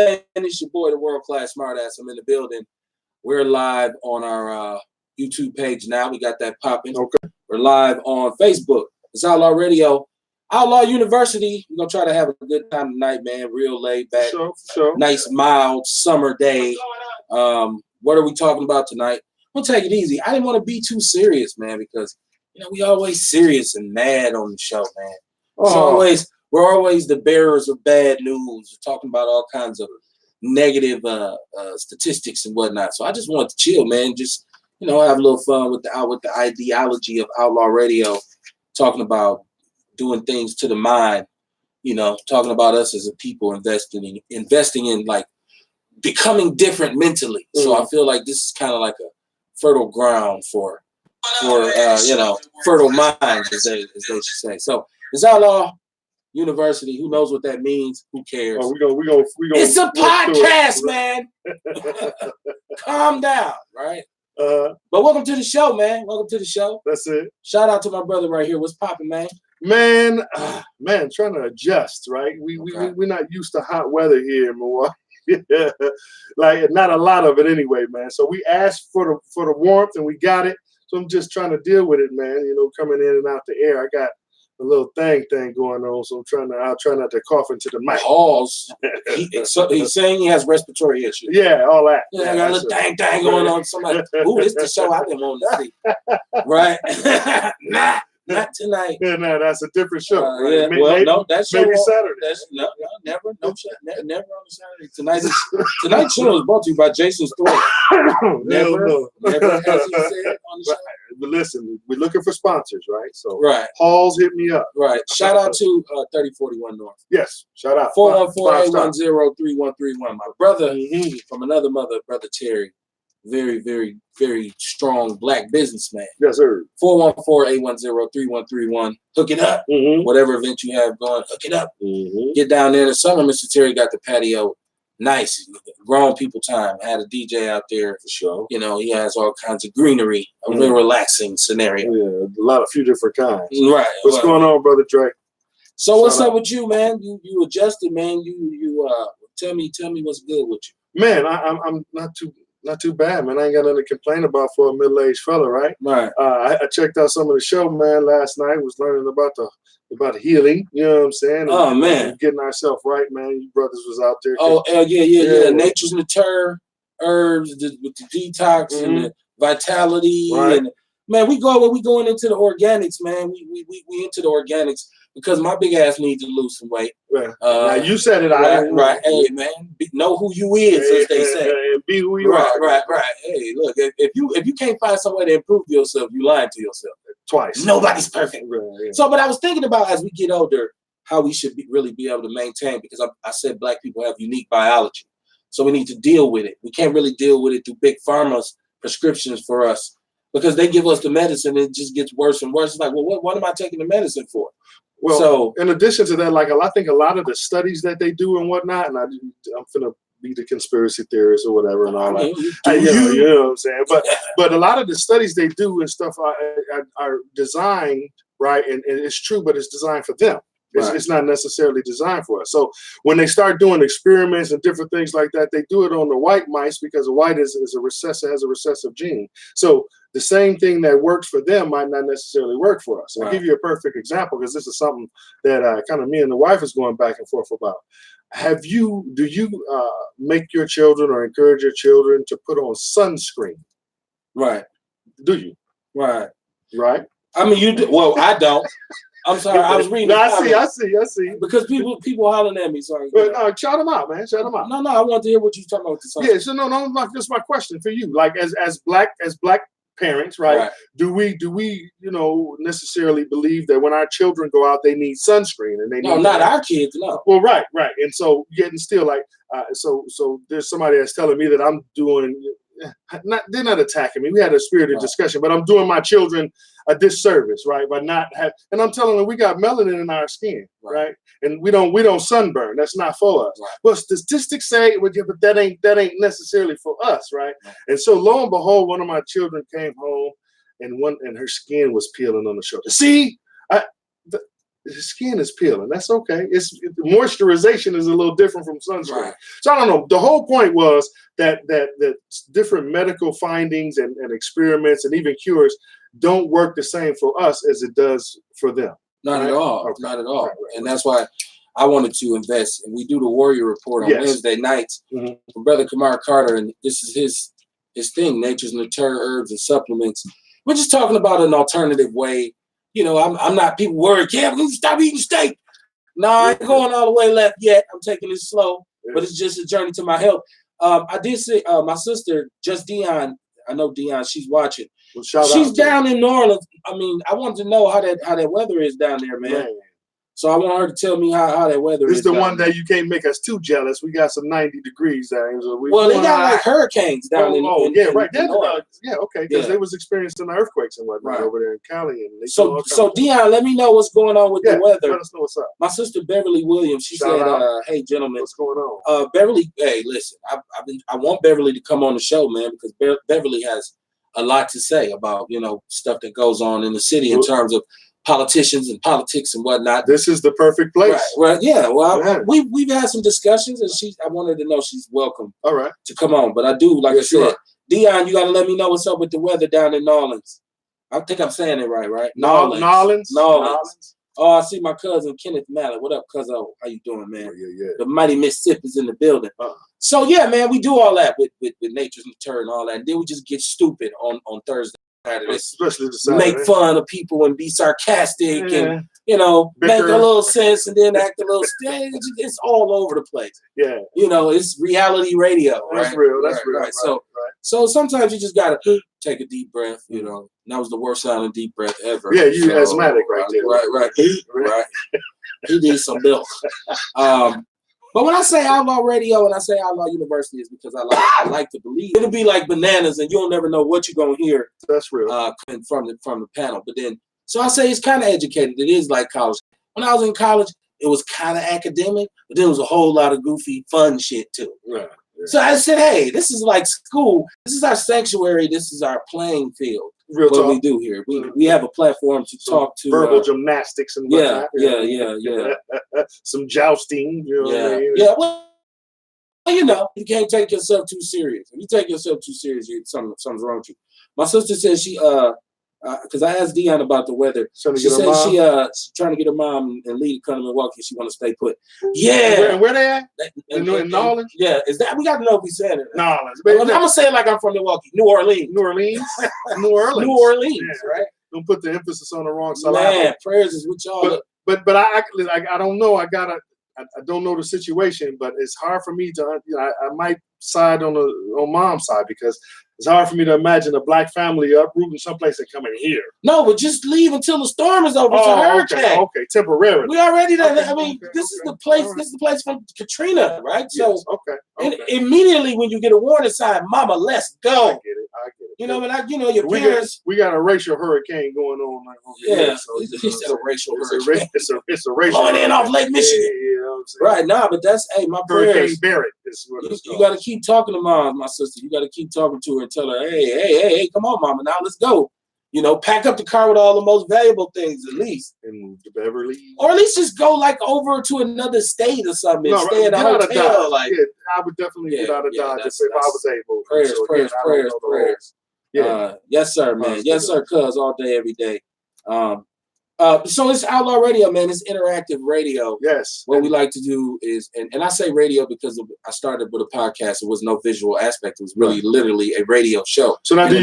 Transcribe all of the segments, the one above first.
It's your boy, the World Class Smartass. I'm in the building. We're live on our YouTube page now. We got that popping. Okay. We're live on Facebook. It's Outlaw Radio. Outlaw University. We're going to try to have a good time tonight, man. Real laid back. Sure. Nice, mild summer day. What are we talking about tonight? We'll take it easy. I didn't want to be too serious, man, because, we always serious and mad on the show, man. We're always the bearers of bad news, talking about all kinds of negative statistics and whatnot. So I just wanted to chill, man. Just have a little fun with the ideology of Outlaw Radio, talking about doing things to the mind. Talking about us as a people investing in like becoming different mentally. So I feel like this is kind of like a fertile ground for fertile minds, as they should say. So it's Outlaw University. Who knows what that means? Who cares? We go. It's a podcast, man. Calm down, right? But welcome to the show, man. Welcome to the show. That's it. Shout out to my brother right here. What's popping, man? Man, trying to adjust, right? We're not used to hot weather here in Milwaukee. Like not a lot of it anyway, man. So we asked for the warmth and we got it. So I'm just trying to deal with it, man. Coming in and out the air. I got a little thing going on, so I'll try not to cough into the mic. Pause. He's saying he has respiratory issues. Yeah, all that. Yeah, I got a little thing going on. Somebody, this is the show I've been wanting to see. Right? Not tonight. Yeah, no, that's a different show. Right? Yeah, maybe Saturday. Never on Saturday. Tonight's show is brought to you by Jason's Throat. Never has he said on the show. But listen, we're looking for sponsors, right? So right. Paul's hit me up. Right. Shout out to 3041 North. Yes. Shout out. 414-810-3131. My brother from another mother, Brother Terry. Very, very, very strong black businessman. Yes, sir. 414-810-3131. Hook it up. Whatever event you have going, hook it up. Get down there in the summer. Mr. Terry got the patio nice. Grown people time. Had a DJ out there. For sure. He has all kinds of greenery. A real relaxing scenario. Yeah, few different kinds. Right. What's going on, Brother Dre? So what's up with you, man? You adjusted, man. You tell me what's good with you. Man, I'm not too bad, man. I ain't got nothing to complain about for a middle-aged fella, right? Right. I checked out some of the show, man, last night. Was learning about healing. You know what I'm saying? Man. Getting ourselves right, man. You brothers was out there. Oh, yeah. Nature's Nature, herbs with the detox and the vitality. Right. And man, we going into the organics, man. We into the organics. Because my big ass needs to lose some weight. Now you said it, right. Hey, man, know who you is, as they say. Be who you are. Right. Hey, look, if you can't find some way to improve yourself, you lying to yourself. Twice. Nobody's perfect. Right. So, but I was thinking about as we get older, how we should really be able to maintain. Because I said black people have unique biology, so we need to deal with it. We can't really deal with it through big pharma's prescriptions for us, because they give us the medicine and it just gets worse and worse. It's like, well, what am I taking the medicine for? Well, so in addition to that, like I think a lot of the studies that they do and whatnot, and I'm finna be the conspiracy theorist or whatever and all that. You know what I'm saying? But a lot of the studies they do and stuff are designed, right? And it's true, but it's designed for them. It's not necessarily designed for us. So when they start doing experiments and different things like that, they do it on the white mice because the white has a recessive gene. So the same thing that works for them might not necessarily work for us. I'll give you a perfect example, because this is something that kind of me and the wife is going back and forth about. Do you make your children or encourage your children to put on sunscreen? Right. Do you? Right. Right. I mean, you do. Well, I don't. I'm sorry. I was reading. I see. Because people hollering at me. Sorry. But shout them out, man. Shout them out. No. I want to hear what you're talking about with the sun. Yeah. So no. Just my question for you. Like as black parents, right? Do we necessarily believe that when our children go out, they need sunscreen and they need not our kids, no. Well, right. And so getting still like so there's somebody that's telling me that I'm doing. They're not attacking me. We had a spirited discussion, but I'm doing my children a disservice, right? By not have, and I'm telling them we got melanin in our skin, right? And we don't sunburn. That's not for us. Right. Well, statistics say, but that ain't necessarily for us, right? And so lo and behold, one of my children came home, and her skin was peeling on the shoulder. See, his skin is peeling. That's okay. Moisturization is a little different from sunscreen. Right. So I don't know. The whole point was that different medical findings and experiments and even cures don't work the same for us as it does for them. Not right? at all. Okay. Not at all. Right. And that's why I wanted to invest. And we do the Warrior Report on Wednesday nights from Brother Kamar Carter, and this is his thing, Nature's Natural Herbs and Supplements. We're just talking about an alternative way. You know, I'm not people worried, we can stop eating steak. No, I ain't going all the way left yet. I'm taking it slow, but it's just a journey to my health. I did say my sister, Just Dion, I know Dion, she's watching. Well, she's down in New Orleans. I mean, I wanted to know how that weather is down there, man. So I want her to tell me how that weather is. This is the one that you can't make us too jealous. We got some 90 degrees down here. Well, they got like hurricanes down in right. Okay, because they was experiencing earthquakes and whatnot over there in Cali. And so Dion, let me know what's going on with the weather. Let us know what's up. My sister Beverly Williams, she said, "Hey, gentlemen, what's going on?" Beverly, hey, listen, I want Beverly to come on the show, man, because Beverly has a lot to say about stuff that goes on in the city in terms of politicians and politics and whatnot. This is the perfect place. Right. Yeah. Well, we've had some discussions, and I wanted to know she's welcome. All right. To come on, but I do, like I said, Dion, you got to let me know what's up with the weather down in New Orleans. I think I'm saying it right? New Orleans. Oh, I see my cousin Kenneth Mallet. What up, cousin? How you doing, man? Yeah. The mighty Mississippi's in the building. So yeah, man, we do all that with Nature's Natural and all that, and then we just get stupid on Thursday. Especially the Saturday. Make fun of people and be sarcastic and make a little sense and then act a little it's all over the place. Yeah. It's reality radio. That's right? real. That's real. Right. So sometimes you just gotta take a deep breath, That was the worst sounding deep breath ever. Yeah, you asthmatic right there. Right. He needs some milk. But when I say Outlaw Radio and I say Outlaw University, is because I like to believe it'll be like bananas, and you'll never know what you're gonna hear. That's real. From the panel. But then, so I say it's kind of educated. It is like college. When I was in college, it was kind of academic, but there was a whole lot of goofy, fun shit too. Right. So I said, hey, this is like school. This is our sanctuary. This is our playing field. Real what talk. We do here. We have a platform to talk to. Verbal gymnastics and whatnot. Yeah. Some jousting. Yeah. Well, you can't take yourself too serious. If you take yourself too serious, something's wrong with you. My sister says she because I asked Dion about the weather. She said she's trying to get her mom and Lee to come to Milwaukee. She want to stay put. Yeah. Where they at? In New Orleans? Yeah. Is that we got to know if we said it? New Orleans. I'm gonna say it like I'm from Milwaukee. New Orleans. New Orleans. New Orleans. New Orleans. Right. Don't put the emphasis on the wrong side. Man, prayers is with y'all. But I don't know. I don't know the situation, but it's hard for me to. I might side on mom's side because it's hard for me to imagine a black family uprooting someplace and coming here. No, but just leave until the storm is over. It's a hurricane. Okay, temporarily. We already done. This is the place. Right. This is the place from Katrina, right? Yes, so immediately when you get a warning sign, Mama, let's go. I get it. Your parents. We got a racial hurricane going on. He said a racial hurricane. It's a racial. Going in off Lake Michigan. Right now, but that's my prayers. Hurricane Barrett is what it's called. You got to keep talking to mom, my sister. You got to keep talking to her and tell her, hey, come on, mama, now let's go. Pack up the car with all the most valuable things at least. And move to Beverly. Or at least just go over to another state or something and stay at a hotel. I would definitely get out of Dodge if I was able. Prayers. Yeah. Yes, sir, man. Yes, sir, cuz all day, every day. So it's Outlaw Radio, man. It's interactive radio. Yes. What we like to do is, and I say radio because I started with a podcast. It was no visual aspect. It was really literally a radio show. So now, do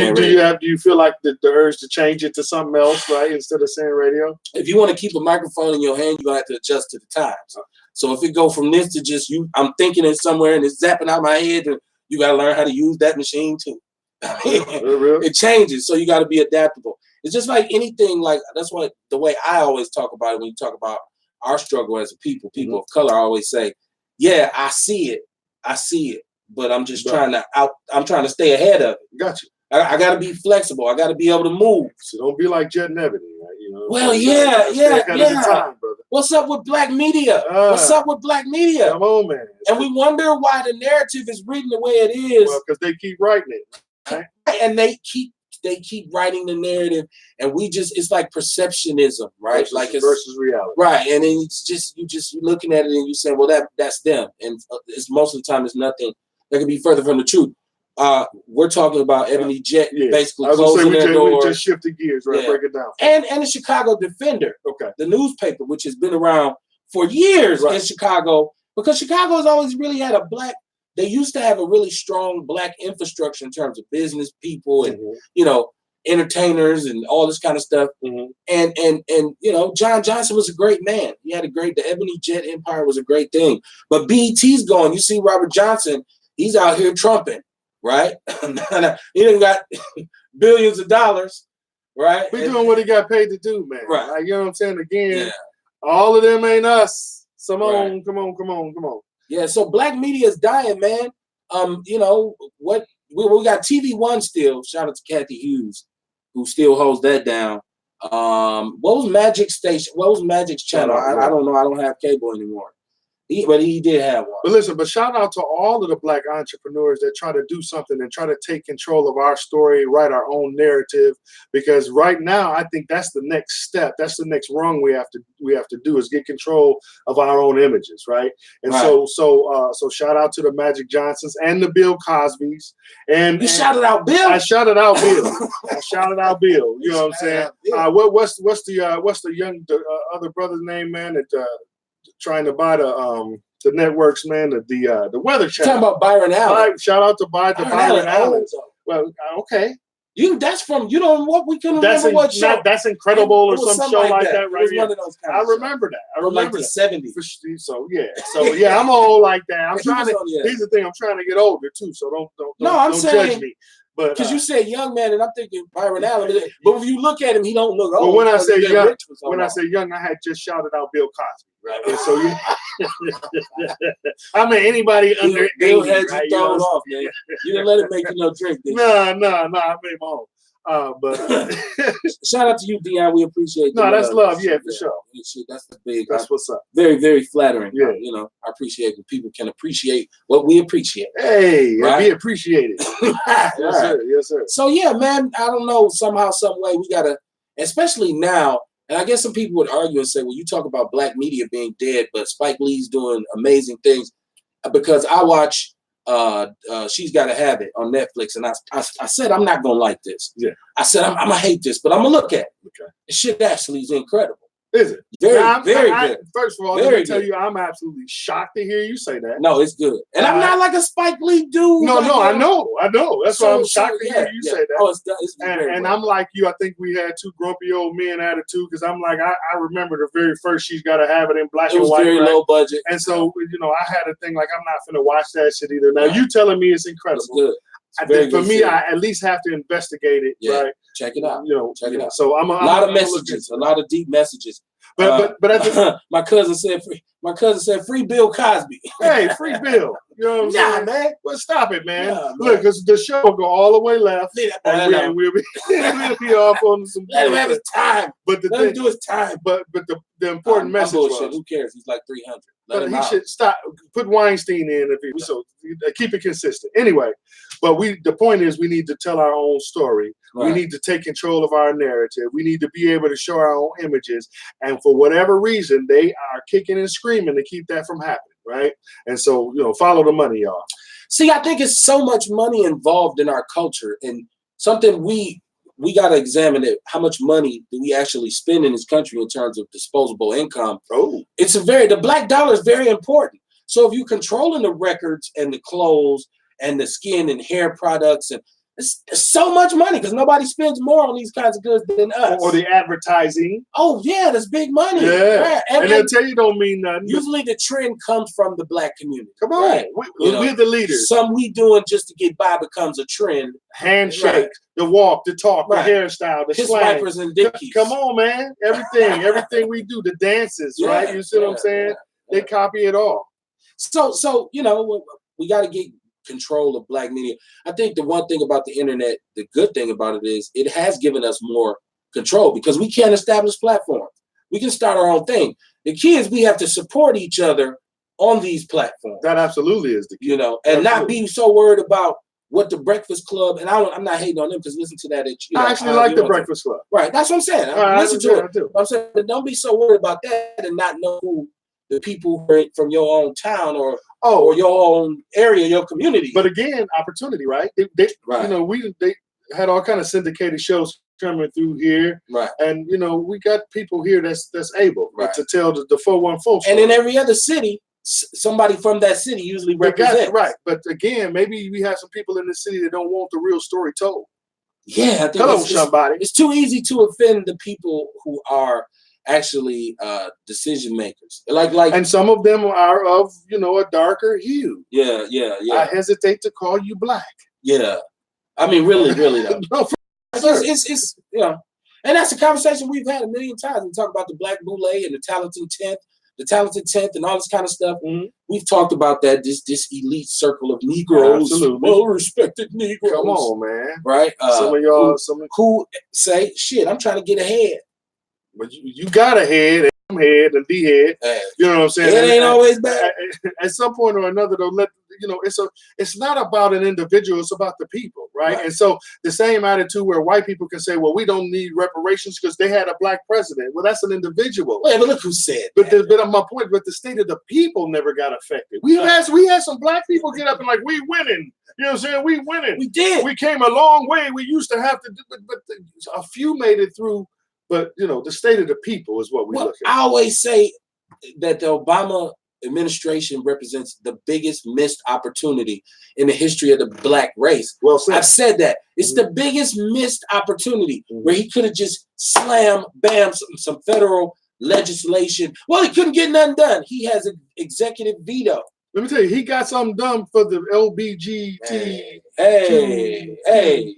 you feel like the urge to change it to something else, right? Instead of saying radio? If you want to keep a microphone in your hand, you have to adjust to the times. So if it go from this to just I'm thinking it somewhere and it's zapping out my head, you got to learn how to use that machine too. It changes, so you got to be adaptable. It's just like anything. That's what the way I always talk about it when you talk about our struggle as a people of color. I always say, yeah, I see it, but I'm just trying to stay ahead of it. Gotcha. I got to be flexible. I got to be able to move. So don't be like Jet and Ebony, right? Well, yeah. What's up with black media? What's up with black media? Come on, man. And we wonder why the narrative is written the way it is. Well, because they keep writing it. Right? And they keep they keep writing the narrative, and it's like perceptionism, right? Versus reality, right? And then you're looking at it and you say, well, that's them, and it's most of the time it's nothing that could be further from the truth. We're talking about Ebony Jet basically closing their doors. We just shifted gears, right? Yeah. Break it down. And the Chicago Defender, the newspaper, which has been around for years in Chicago, because Chicago has always really had they used to have a really strong black infrastructure in terms of business people and, entertainers and all this kind of stuff. And John Johnson was a great man. He had the Ebony Jet Empire was a great thing. But BET's gone. You see Robert Johnson, he's out here trumping, right? He done got billions of dollars, right? We doing what he got paid to do, man. Right. Like, you know what I'm saying? Again, all of them ain't us. Come on. Yeah, so black media is dying, man. We got TV One still. Shout out to Kathy Hughes, who still holds that down. What was Magic Station? What was Magic's channel? I don't know. I don't have cable anymore. But he did have one. But shout out to all of the black entrepreneurs that try to do something and try to take control of our story, write our own narrative. Because right now, I think that's the next step. That's the next rung we have to do is get control of our own images, right? And so shout out to the Magic Johnsons and the Bill Cosbys. And you shouted out Bill. I shouted out Bill. You know what I'm saying? What's the other brother's name, man? That trying to buy the networks, man, the Weather Channel. Talking about Byron Allen. Shout out to Byron Allen. Well, okay. That's from we couldn't remember what show. That's Incredible or some show like that, right? One of those I remember that. I remember the 70s. So I'm old like that. Here's the thing, I'm trying to get older too, so don't judge me. But because you said young man, and I'm thinking Byron Allen, but if you look at him, he don't look old. But when I say young, I had just shouted out Bill Cosby. Right. And so I mean anybody under 80, had you thrown off, man. You didn't let it make you no drink. No, I made my own. But shout out to you, Dion. We appreciate that. No, that's love, for sure. That's the big. That's what's up. Very, very flattering. Yeah, I appreciate when people can appreciate what we appreciate. Hey, right? Be appreciated. Yes, sir. So yeah, man. I don't know. Somehow, some way, we gotta, especially now. And I guess some people would argue and say, well, you talk about black media being dead, but Spike Lee's doing amazing things. Because I watch She's Gotta Have It on Netflix, and I said, I'm not going to like this. Yeah. I said, I'm going to hate this, but I'm going to look at it. Okay. The shit actually is incredible. Is it? Very good. First of all, let me tell you, I'm absolutely shocked to hear you say that. No, it's good. And I'm not like a Spike Lee dude. No, I know. That's why I'm shocked to hear you say that. Oh, it's and I'm like you. I think we had two grumpy old men attitude because I'm like, I remember the very first She's Gotta Have It in black and white. It was very low budget. And so, I had a thing like, I'm not going to watch that shit either. Now, you telling me it's incredible. It's good. For me, I at least have to investigate it, right? Check it out. Check it out. So I'm a lot of messages, a lot of deep messages. But my cousin said free Bill Cosby. Hey, free Bill. You know what I'm saying? Man. Well, stop it, man. Look, because the show will go all the way left, and we'll be off on some. Let him have his time. But let him do his time. But the important message was, who cares? He's like 300. But he should stop. Put Weinstein in so keep it consistent. Anyway, but the point is we need to tell our own story. Right. We need to take control of our narrative. We need to be able to show our own images. And for whatever reason, they are kicking and screaming to keep that from happening, right? And so, follow the money, y'all. See, I think it's so much money involved in our culture, and something we got to examine it. How much money do we actually spend in this country in terms of disposable income? Oh, the black dollar is very important. So if you're controlling the records and the clothes and the skin and hair products, and it's so much money because nobody spends more on these kinds of goods than us. Or the advertising. Oh yeah, that's big money. Yeah, right. And they'll tell you don't mean nothing. Usually the trend comes from the black community. Come on, right? We're the leaders. Some we doing just to get by becomes a trend. Handshake, right. The walk, the talk, the hairstyle, the Kiss slang. wipers and dickies. Come on, man. Everything we do, the dances, right? You see what I'm saying? They copy it all. So we got to get control of black media. I think the one thing about the internet, the good thing about it is it has given us more control because we can't establish platforms. We can start our own thing. The key is we have to support each other on these platforms. That absolutely is the key. And not be so worried about what the Breakfast Club, and I'm not hating on them because listen to that. I actually like the Breakfast Club. Right, that's what I'm saying. Listen to it. I'm saying, don't be so worried about that and not know who the people from your own town or your own area, your community. But again, opportunity, right? They you know, they had all kind of syndicated shows coming through here, right? And you know, we got people here that's able to tell the 414 story. And in every other city, somebody from that city usually represents. Right, but again, maybe we have some people in the city that don't want the real story told. Yeah, I think somebody. It's too easy to offend the people who are actually decision makers. Like, and some of them are of a darker hue. Yeah. I hesitate to call you black. Yeah, I mean, really though. No, it's and that's a conversation we've had a million times. We talk about the Black Boule and the talented 10th, and all this kind of stuff. Mm-hmm. We've talked about that. This elite circle of Negroes, well-respected Negroes. Come on, man. Right? Some of y'all, who say, "Shit, I'm trying to get ahead." But you got a head, I'm head, and the head. You know what I'm saying? It ain't always bad. At some point or another, though, it's not about an individual, it's about the people, right? And so the same attitude where white people can say, well, we don't need reparations because they had a black president. Well, that's an individual. Well, but look who said but my point, but the state of the people never got affected. We had some black people get up and like, we winning. You know what I'm saying? We winning. We did. We came a long way. We used to have to do, but a few made it through. But the state of the people is what we look at. I always say that the Obama administration represents the biggest missed opportunity in the history of the black race. Well said. I've said that. It's the biggest missed opportunity where he could have just bam, some federal legislation. Well, he couldn't get nothing done. He has an executive veto. Let me tell you, he got something done for the LBGT. Hey.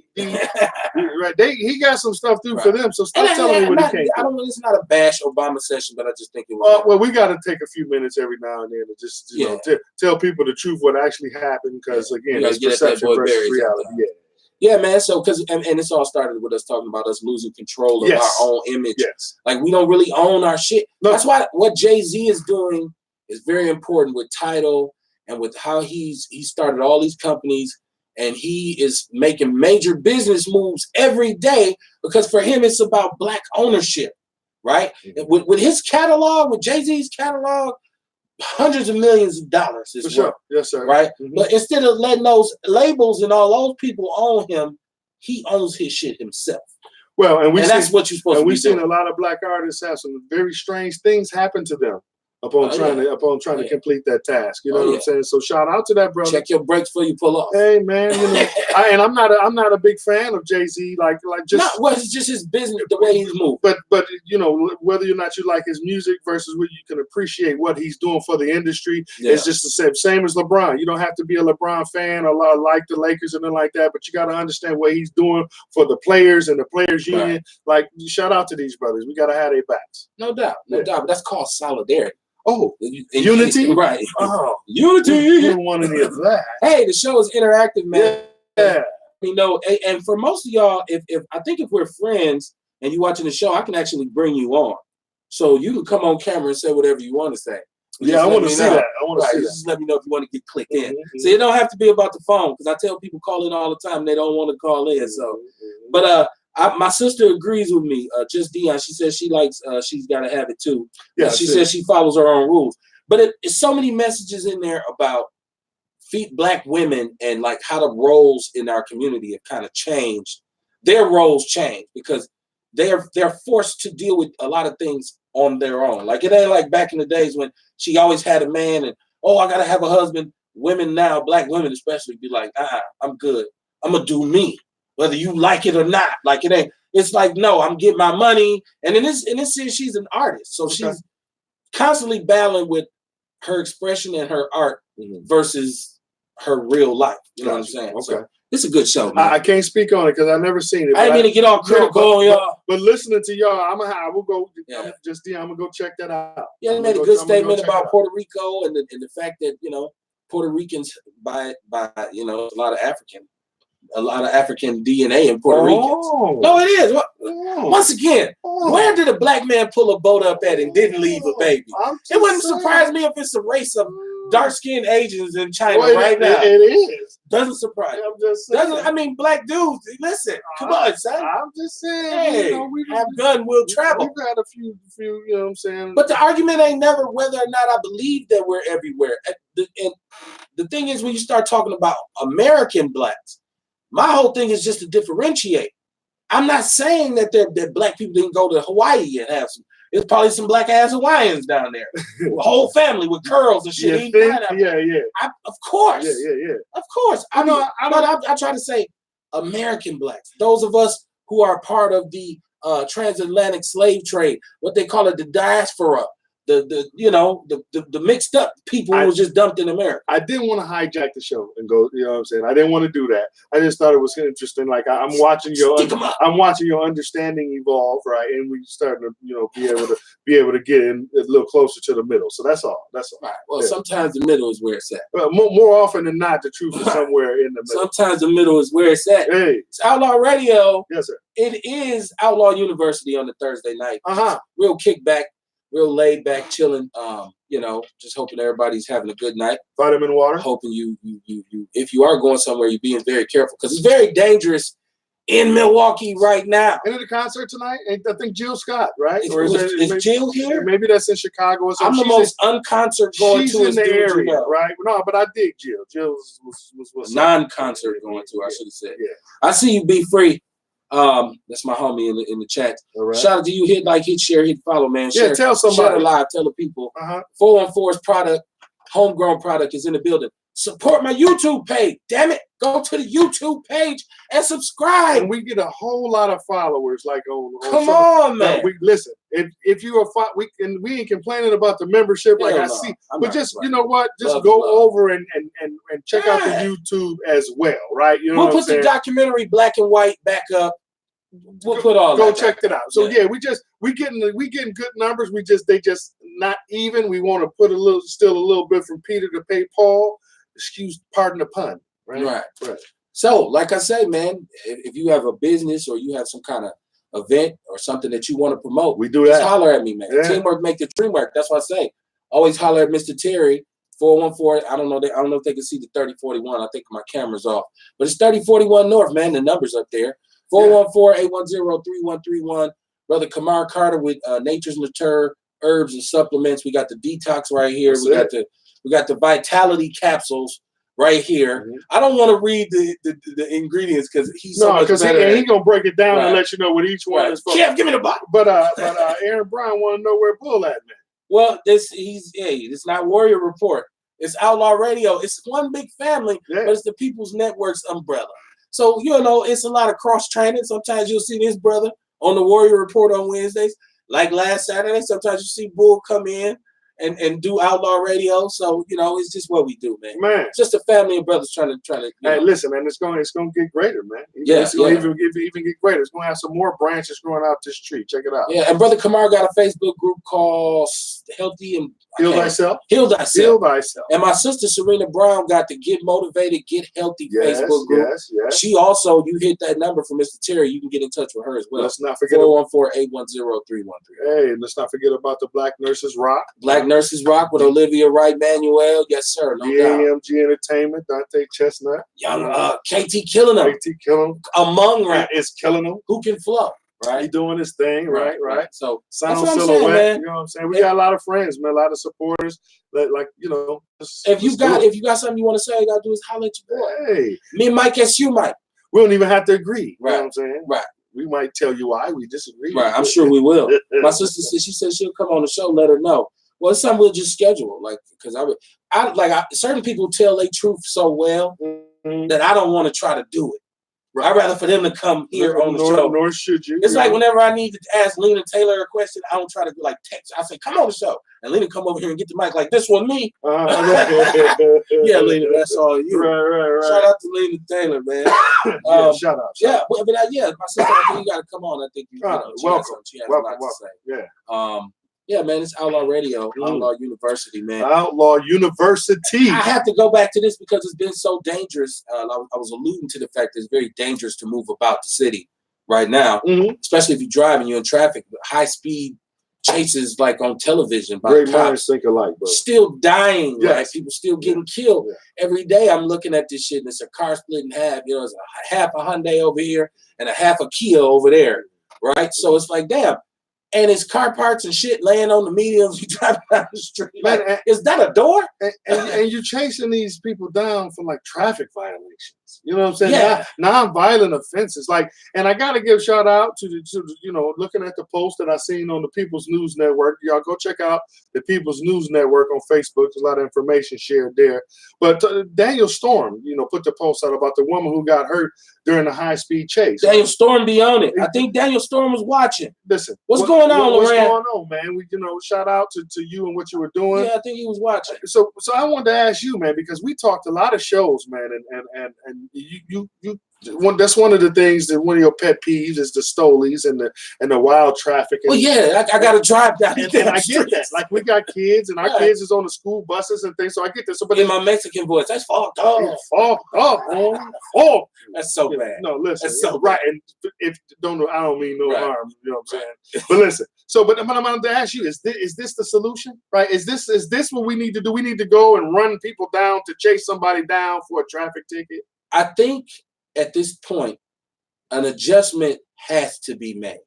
Right, he got some stuff through for them. So stop telling me what he can't do. It's not a bash Obama session, but I just think it was. Well, we got to take a few minutes every now and then to just tell people the truth, what actually happened, because again, it's perception versus reality. Yeah, man. So and this all started with us talking about us losing control of our own image. Yes. Like we don't really own our shit. No. That's why what Jay-Z is doing is very important with Tidal and with how he started all these companies. And he is making major business moves every day because for him, it's about black ownership, right? Mm-hmm. With his catalog, with Jay-Z's catalog, hundreds of millions of dollars is sure. Yes, sir. Right? Mm-hmm. But instead of letting those labels and all those people own him, he owns his shit himself. Well, and that's what you're supposed to be doing. We've seen a lot of black artists have some very strange things happen to them upon trying to complete that task. You know what I'm saying? So shout out to that brother. Check your brakes before you pull off. Hey man, I'm not a big fan of Jay-Z. It's just his business, the way he's moved. But whether or not you like his music versus whether you can appreciate what he's doing for the industry, it's just the same as LeBron. You don't have to be a LeBron fan or like the Lakers and then like that, but you got to understand what he's doing for the players and the players union. Right. Like shout out to these brothers. We got to have their backs. No doubt. But that's called solidarity. Oh, unity? Right. Oh, unity. You don't want any of that. Hey, the show is interactive, man. Yeah. And for most of y'all, if we're friends and you're watching the show, I can actually bring you on. So you can come on camera and say whatever you want to say. I want to see that. I want to see that. Just let me know if you want to get clicked in. So it don't have to be about the phone because I tell people call in all the time. They don't want to call in. So, but my sister agrees with me. Just Dion, she says she likes. She's got to have it too. Yeah, she says she follows her own rules. But it's so many messages in there about black women and like how the roles in our community have kind of changed. Their roles change because they're forced to deal with a lot of things on their own. Like it ain't like back in the days when she always had a man and I gotta have a husband. Women now, black women especially, be like, I'm good. I'm gonna do me. Whether you like it or not, like it ain't. It's like no, I'm getting my money, and in this sense, she's an artist, so she's constantly battling with her expression and her art versus her real life. You know what I'm saying? Okay, so it's a good show. Man. I can't speak on it because I've never seen it. I didn't mean to get all critical on y'all, but listening to y'all, I will go. I'm gonna go check that out. Yeah, you made a good statement about Puerto Rico and the fact that Puerto Ricans by a lot of African DNA in Puerto Ricans. No, it is. Once again, where did a black man pull a boat up at and didn't leave a baby? It wouldn't surprise me if it's a race of dark-skinned Asians in China right now. It is. Doesn't surprise you. I'm just saying. I mean, black dudes, listen, come on, son. I'm just saying. Hey, we have gun, we'll travel. We've had a few, you know what I'm saying? But the argument ain't never whether or not I believe that we're everywhere. And the thing is, when you start talking about American blacks, my whole thing is just to differentiate. I'm not saying that black people didn't go to Hawaii and have some. There's probably some black ass Hawaiians down there, a whole family with curls and shit. Of course. Yeah. Of course. I try to say American blacks, those of us who are part of the transatlantic slave trade, what they call it, the diaspora. The mixed up people who was just dumped in America. I didn't want to hijack the show and go, you know what I'm saying? I didn't want to do that. I just thought it was interesting. Like I'm watching your understanding evolve, right? And we starting to, be able to get in a little closer to the middle. So that's all. Right. Well, sometimes the middle is where it's at. More often than not, the truth is somewhere in the middle. Sometimes the middle is where it's at. Hey. It's Outlaw Radio. Yes, sir. It is Outlaw University on the Thursday night. Real kickback. Real laid back, chilling. Just hoping everybody's having a good night. Vitamin water. Hoping you, if you are going somewhere, you're being very careful because it's very dangerous in Milwaukee right now. And at the concert tonight, I think Jill Scott, right? Is Jill here? Maybe that's in Chicago or something. I'm the most unconcert going to. She's in the area, right? No, but I dig Jill. Jill was non-concert going to. I should have said. Yeah. I see you. Be free. That's my homie in the chat. Right. Shout out to you. Hit share, hit follow, man. Yeah, tell somebody. Share live. Tell the people. 414's product, homegrown product is in the building. Support my YouTube page. Damn it. Go to the YouTube page and subscribe. And we get a whole lot of followers Come on, man. Listen, if you are we ain't complaining about the membership you know what? Just go over and check out the YouTube as well, right? You know we'll put the documentary Black and White back up. We'll put all go check it out. So we getting good numbers. They just not even. We want to put a little bit from Peter to pay Paul. Pardon the pun. Right. So, like I say, man, if you have a business or you have some kind of event or something that you want to promote, we do that. Just holler at me, man. Yeah. Teamwork make the dream work. That's what I say. Always holler at Mr. Terry. 414. I don't know if they can see the 3041. I think my camera's off, but it's 3041 North, man. The number's up there. 414-810-3131. Brother Kamar Carter with Nature's Nature herbs and supplements. We got the detox right here. We got the vitality capsules right here. Mm-hmm. I don't want to read the ingredients because he's so much better. He's gonna break it down and let you know what each one is for. Kev, give me the bottle. But Aaron Brown want to know where Bull at, man. Well, it's not Warrior Report. It's Outlaw Radio. It's one big family, but it's the People's Network's umbrella. So it's a lot of cross training. Sometimes you'll see this brother on the Warrior Report on Wednesdays, like last Saturday. Sometimes you see Bull come in and do Outlaw Radio. So it's just what we do, man. It's just a family of brothers trying to. Hey, listen, man, it's gonna get greater, man. It's gonna even get greater. It's gonna have some more branches growing out this tree. Check it out. Yeah, and Brother Kamar got a Facebook group called Healthy and Heal Thyself. Heal Thyself. Heal Thyself. And my sister Serena Brown got the Get Motivated, Get Healthy Facebook group. Yes. She also, you hit that number for Mr. Terry, you can get in touch with her as well. Let's not forget 414-810-3131. Hey, let's not forget about the Black Nurses Rock. Black Nurses Rock with Olivia Wright Manuel. Yes, sir. No doubt. AMG Entertainment, Dante Chestnut. Young KT killing them. KT killing them. Among rap. It's killing them. Who can flow? Right, he doing his thing, right. So Sound Silhouette, you know what I'm saying? We got a lot of friends, man, a lot of supporters. If you got something you want to say, all you gotta do is holler at your boy. Hey, me and Mike as you might. We don't even have to agree. Right. You know what I'm saying? Right. We might tell you why we disagree. Right. I'm sure we will. My sister said she'll come on the show. Let her know. Well, it's something we'll just schedule, because certain people tell their truth so well that I don't want to try to do it. I'd rather for them to come here on the show. Nor should you. It's like whenever I need to ask Lena Taylor a question, I don't try to text. I say, come on the show. And Lena come over here and get the mic like, this one me. Yeah, Lena, that's all you. Right. Shout out to Lena Taylor, man. Shout out. Yeah, my sister, I think you got to come on. I think welcome. She has a lot to say. Yeah. Yeah, man, it's Outlaw Radio, Outlaw University, man. Outlaw University. I have to go back to this because it's been so dangerous. I was alluding to the fact that it's very dangerous to move about the city right now, especially if you're driving, you're in traffic, high speed chases like on television by Great cops. minds think alike, bro. Still dying, Yes. right? People still getting killed. Every day I'm looking at this shit and it's a car split in half. You know, it's a half a Hyundai over here and a half a Kia over there, right? So it's like, damn. And it's car parts and shit laying on the medians. You drive down the street. Man, like, is that a door? And you're chasing these people down for like traffic violations. You know what I'm saying? Yeah. Non-violent offenses. Like, and I gotta give shout out to the you know, looking at the post that I seen on the People's News Network. Y'all go check out the People's News Network on Facebook. There's a lot of information shared there. But Daniel Storm, you know, put the post out about the woman who got hurt during the high-speed chase. Daniel Storm be on it. I think Daniel Storm was watching. Listen, what's going on, What's Loran? going on, man? We, you know, shout out to you and what you were doing. Yeah, I think he was watching. So I wanted to ask you, man, because we talked a lot of shows, man, and you that's one of the things that one of your pet peeves is the stolies and the wild traffic. And, well, yeah, I got to drive down. And I get that. Like, we got kids, and our kids is on the school buses and things, so I get this. So, but in my Mexican voice, that's fucked up. That's so bad. No, listen, that's so right. And if I don't mean no harm. You know what I'm saying? But listen. So, but I'm going to ask you: Is this the solution? Right? Is this what we need to do? We need to go and run people down to chase somebody down for a traffic ticket. I think at this point, an adjustment has to be made.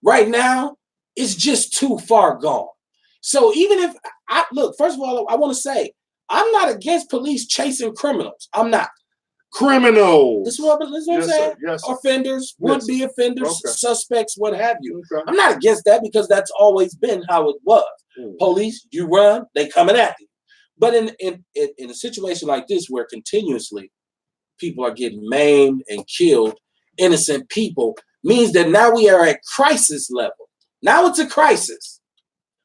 Right now, it's just too far gone. So even if look, first of all, I want to say I'm not against police chasing criminals. I'm not. Criminals. This is what I'm saying. Yes, sir. Offenders, would-be offenders, Okay. Suspects, what have you. Okay. I'm not against that because that's always been how it was. Police, you run, they coming at you. But in a situation like this where continuously people are getting maimed and killed, innocent people, means that now we are at crisis level. Now it's a crisis.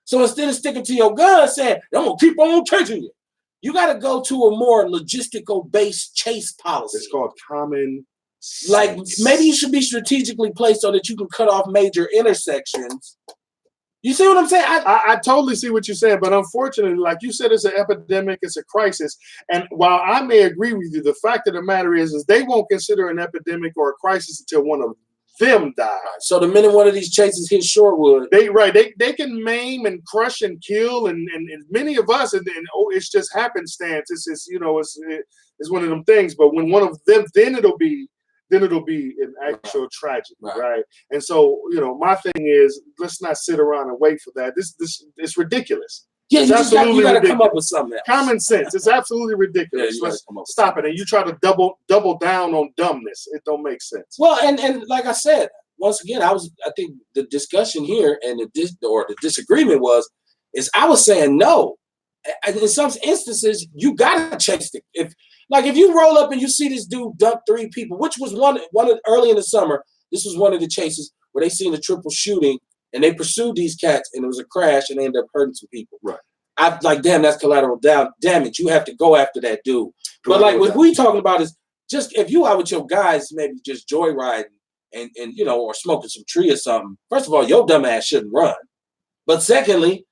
So instead of sticking to your gun saying, I'm going to keep on chasing you, you got to go to a more logistical-based chase policy. It's called common sense. Like, maybe you should be strategically placed so that you can cut off major intersections. You see what I'm saying? I totally see what you're saying, but unfortunately, like you said, it's an epidemic, it's a crisis. And while I may agree with you, the fact of the matter is they won't consider an epidemic or a crisis until one of them die. So the minute one of these chases hit Shorewood, they can maim and crush and kill, and many of us, and it's just happenstance. It's you know, it's one of them things. But when one of them, then it'll be an actual tragedy, right? And so, you know, my thing is, let's not sit around and wait for that. This it's ridiculous. Yeah, it's you got to come up with something else. Common sense. It's absolutely ridiculous. Yeah, let's stop it. And you try to double down on dumbness. It don't make sense. Well, and like I said, once again, I think the discussion here and the disagreement is I was saying no. In some instances, you gotta chase it. If you roll up and you see this dude dump 3 people, which was one early in the summer, this was one of the chases where they seen a triple shooting and they pursued these cats and it was a crash and they ended up hurting some people. Right. I like, damn, that's collateral damage. You have to go after that dude. But like what we talking about is just if you out with your guys, maybe just joyriding and you know, or smoking some tree or something. First of all, your dumb ass shouldn't run. But secondly,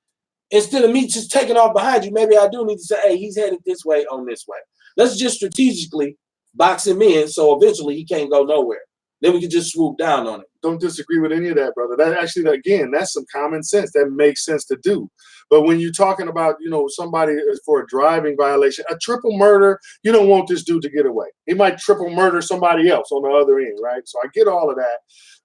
instead of me just taking off behind you, maybe I do need to say, hey, he's headed this way on this way. Let's just strategically box him in so eventually he can't go nowhere. Then we can just swoop down on him. Don't disagree with any of that, brother. That actually, again, that's some common sense. That makes sense to do. But when you're talking about, you know, somebody for a driving violation, a triple murder, you don't want this dude to get away. He might triple murder somebody else on the other end, right? So I get all of that.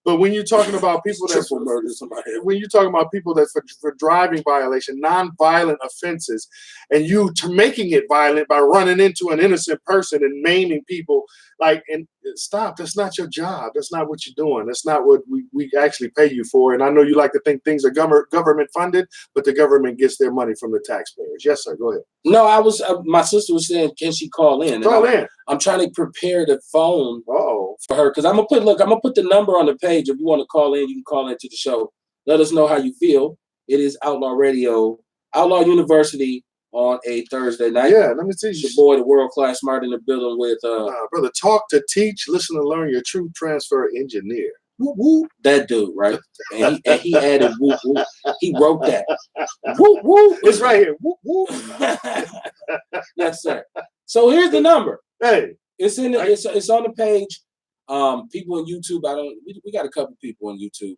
But when you're talking about people that murder somebody, when you're talking about people that for driving violation, non-violent offenses, and you making it violent by running into an innocent person and maiming people, and stop. That's not your job. That's not what you're doing. That's not what we actually pay you for. And I know you like to think things are government funded, but the government gets their money from the taxpayers. Yes, sir. Go ahead. No, I was. My sister was saying, can she call in? Call in. I'm trying to prepare the phone for her because I'm gonna put the number on the page. If you want to call in, you can call into the show. Let us know how you feel. It is Outlaw Radio, Outlaw University on a Thursday night. Yeah, let me tell you. Your boy, the world class smart in the building with brother. Talk to teach, listen to learn. Your true transfer engineer. Woo woo. That dude, right? And he added woo woo. He wrote that. Woo woo. It's right here. Woo woo. Yes, sir. So here's the number. Hey, it's on the page. People on YouTube, we got a couple people on YouTube.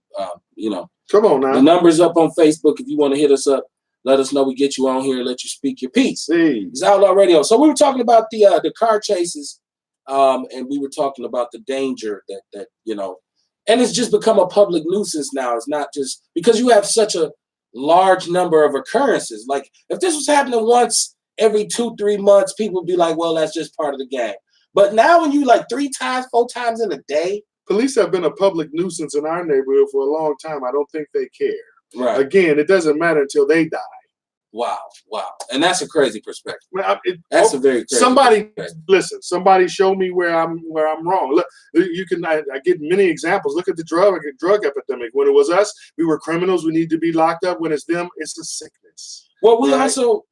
Come on now. The number's up on Facebook. If you want to hit us up, let us know. We get you on here and let you speak your piece. Hey. It's Outlaw Radio. So we were talking about the car chases, and we were talking about the danger that and it's just become a public nuisance now. It's not just because you have such a large number of occurrences. Like if this was happening once every 2-3 months, people would be like, well, that's just part of the game. But now when you like 3 times, 4 times in a day. Police have been a public nuisance in our neighborhood for a long time. I don't think they care. Right. Again, it doesn't matter until they die. Wow. And that's a crazy perspective. That's a very crazy perspective. Listen, somebody show me where I'm wrong. Look, I get many examples. Look at the drug epidemic. When it was us, we were criminals. We need to be locked up. When it's them, it's a sickness. Well, we also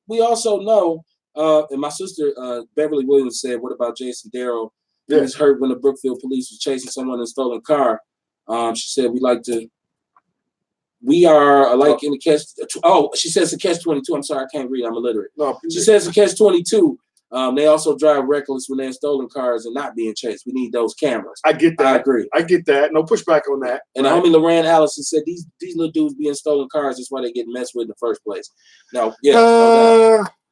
know, and my sister Beverly Williams said, what about Jason Darrow? He was hurt when the Brookfield police was chasing someone in a stolen car. She said we are like in the catch. She says the catch-22. I'm sorry, I can't read. I'm illiterate. No, she says the catch-22. They also drive reckless when they're in stolen cars and not being chased. We need those cameras. I get that. I agree. I get that. No pushback on that. And homie Loran Allison said these little dudes be in stolen cars. That's why they get messed with in the first place. Now,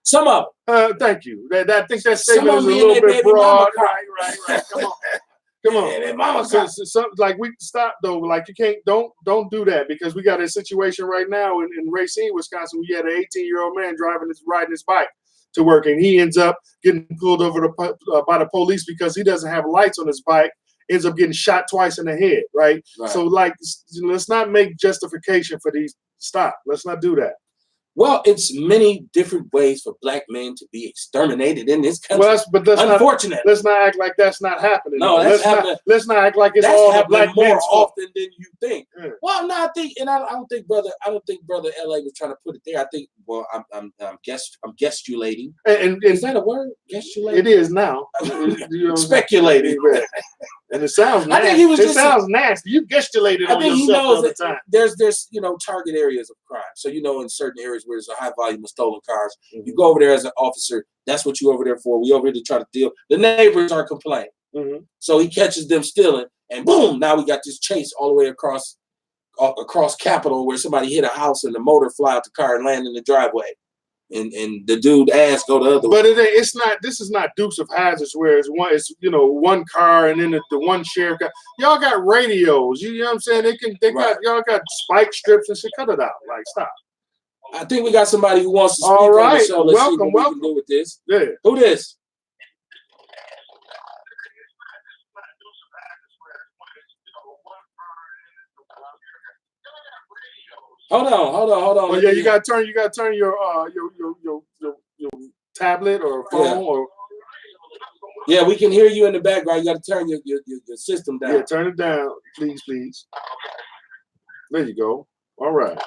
some of them. Thank you. I think that statement is a little bit broad. Right. Come on. Like we stop though. Like you can't. Don't do that because we got a situation right now in Racine, Wisconsin. We had an 18-year-old man riding his bike to work, and he ends up getting pulled over by the police because he doesn't have lights on his bike. Ends up getting shot twice in the head. Right. So like, let's not make justification for these. Stop. Let's not do that. Well, it's many different ways for black men to be exterminated in this country. Well, but unfortunately, let's not act like that's not happening. No, that's happening. Let's not act like it's all the black more men's fault. often than you think. Yeah. Well, no, I don't think brother LA was trying to put it there. I think I'm guessulating. And is that a word? Guessulating? It is now. Speculating. And it sounds nasty. I think he was sounds nasty. You gestulated on yourself. I think he knows that time. There's target areas of crime. So in certain areas where there's a high volume of stolen cars, you go over there as an officer. That's what you're over there for. We over here to try to deal. The neighbors are complaining. So he catches them stealing, and boom! Now we got this chase all the way across Capitol where somebody hit a house and the motor fly out the car and land in the driveway. And the dude ass go the other way. But it's not. This is not Dukes of Hazzard where it's one car and then the one sheriff car. Y'all got radios. You know what I'm saying? Y'all got spike strips and shit. Cut it out. Like stop. I think we got somebody who wants to speak on the show. Let's see what we welcome. can do with this. Yeah. Who this? Hold on. Oh yeah, you gotta turn your tablet or phone or. Yeah, we can hear you in the background. You got to turn your system down. Yeah, turn it down, please. There you go. All right.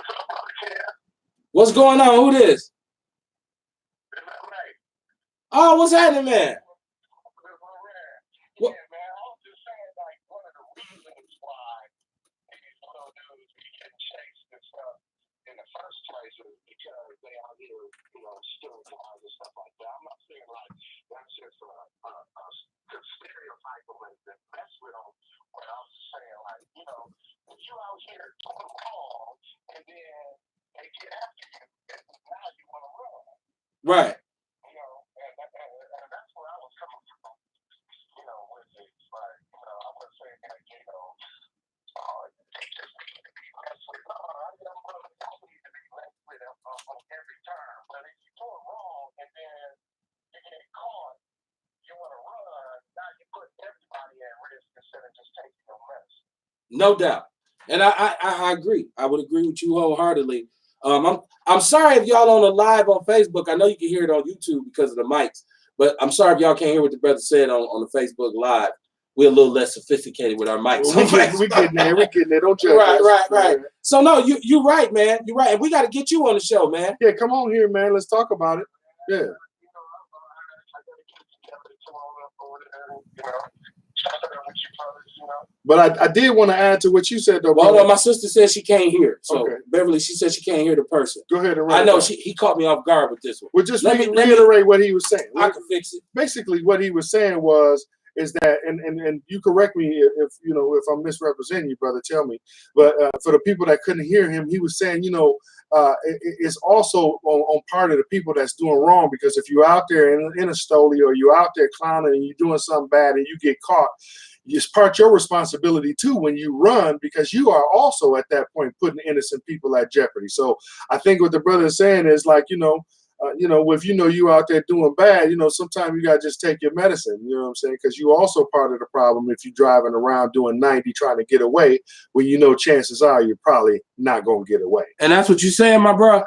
What's going on? Who this? Oh, what's happening, man? What? Stealing cars and stuff like that. I'm not saying like that's just a stereotype of that mess with them. But I'm just saying like, if you out here doing wrong and then they get after you, and now you want to run. Right. And that's where I was coming from. With it, like, I was saying that, they just need to be messed with. Young brother don't need to be messed with on every turn. But if you're doing wrong and then you get caught, you want to run, now you put everybody at risk instead of just taking a risk. No doubt. And I agree. I would agree with you wholeheartedly. I'm sorry if y'all on the live on Facebook. I know you can hear it on YouTube because of the mics, but I'm sorry if y'all can't hear what the brother said on the Facebook live. We're a little less sophisticated with our mics. We getting there. Don't judge. Right. So no, you're right, man. You're right, and we got to get you on the show, man. Yeah, come on here, man. Let's talk about it. Yeah. But I did want to add to what you said, though. Well, hold on, my sister said she can't hear. So okay. Beverly, she said she can't hear the person. Go ahead and I know he caught me off guard with this one. Well, just let me reiterate what he was saying. I can fix it. Basically, what he was saying was, is that, and you correct me if you know if I'm misrepresenting you, brother. Tell me. But for the people that couldn't hear him, he was saying, it's also on part of the people that's doing wrong, because if you're out there in a stoli, or you're out there clowning and you're doing something bad and you get caught, it's part your responsibility too when you run, because you are also at that point putting innocent people at jeopardy. So I think what the brother is saying is like, if you out there doing bad, sometimes you gotta just take your medicine. You know what I'm saying? Because you also part of the problem if you're driving around doing 90 trying to get away, when chances are you're probably not gonna get away. And that's what you're saying, my bro.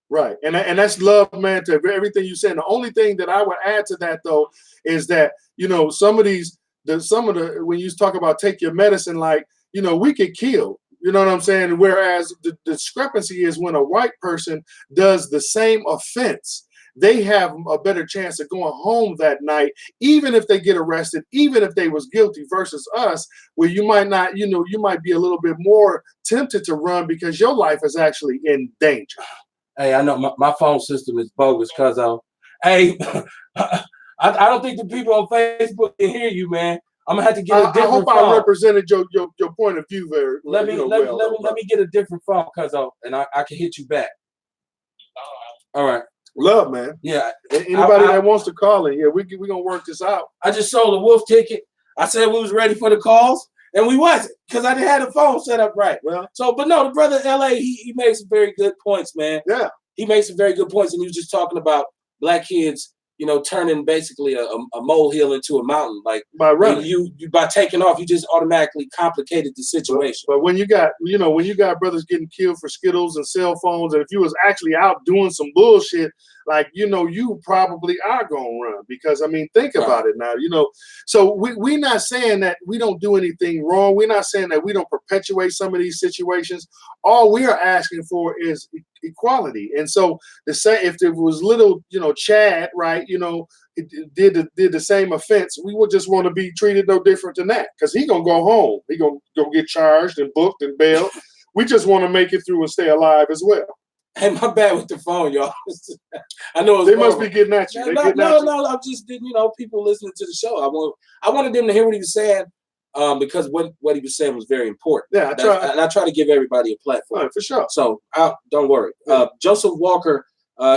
Right, and that's love, man, to everything you said. The only thing that I would add to that, though, is that some of the when you talk about take your medicine, like we get killed. You know what I'm saying? Whereas the discrepancy is when a white person does the same offense, they have a better chance of going home that night, even if they get arrested, even if they was guilty, versus us, where you might not, you might be a little bit more tempted to run because your life is actually in danger. Hey, I know my phone system is bogus, cuz hey, I don't think the people on Facebook can hear you, man. I'm gonna have to get a different phone. I hope I represented your point of view very let me get a different phone, cuz and I can hit you back. All right. Love, man. Yeah. Anybody that wants to call in, we gonna work this out. I just sold a wolf ticket. I said we was ready for the calls, and we wasn't, because I didn't have the phone set up right. Well, but no, the brother in LA, he made some very good points, man. Yeah. He made some very good points, and he was just talking about black kids, turning basically a molehill into a mountain. Like by running, you by taking off, you just automatically complicated the situation. But when you got brothers getting killed for Skittles and cell phones, and if you was actually out doing some bullshit, like you probably are gonna run, because think about it now. So we're not saying that we don't do anything wrong. We're not saying that we don't perpetuate some of these situations. All we are asking for is equality. And so to say, if there was little Chad, right, did the same offense, we would just want to be treated no different than that, because he gonna go home. He gonna go get charged and booked and bailed. We just want to make it through and stay alive as well. Hey, my bad with the phone, y'all. I know they must be getting at you. No, I'm just people listening to the show. I wanted them to hear what he was saying, because what he was saying was very important. Yeah, I try to give everybody a platform. Right, for sure. So don't worry. Yeah. Joseph Walker,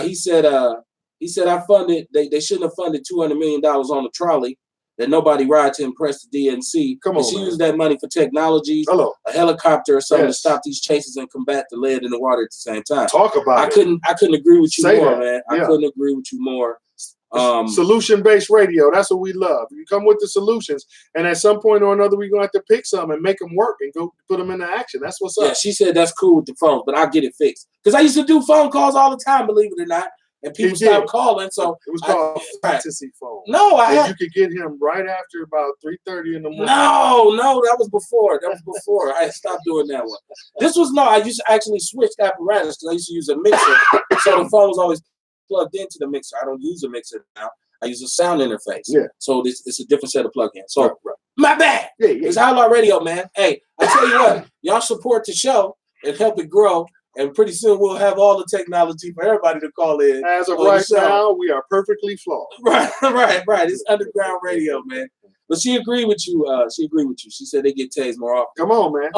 he said I funded. They shouldn't have funded $200 million on a trolley that nobody ride to impress the DNC. Come on, they should use that money for technologies, a helicopter or something to stop these chases and combat the lead in the water at the same time. Talk about it. I couldn't agree with you Say more, that. man. Yeah. I couldn't agree with you more. Solution-based radio. That's what we love. You come with the solutions, and at some point or another, we're gonna have to pick some and make them work and go put them into action. That's what's up. Yeah, she said that's cool with the phones, but I'll get it fixed. Because I used to do phone calls all the time, believe it or not. And people stopped calling, so it was called a fantasy phone. No, you could get him right after about 3:30 in the morning. No, that was before. I stopped doing that one. I used to actually switch apparatus, because I used to use a mixer, so the phone was always plugged into the mixer. I don't use a mixer now. I use a sound interface. Yeah. So it's a different set of plug-ins. So right. My bad. Yeah. It's Outlaw Radio, man. Hey, I tell you what, y'all support the show and help it grow. And pretty soon we'll have all the technology for everybody to call in. As of right now, we are perfectly flawed. Right. It's underground radio, man. But she agreed with you. She said they get tased more often. Come on, man.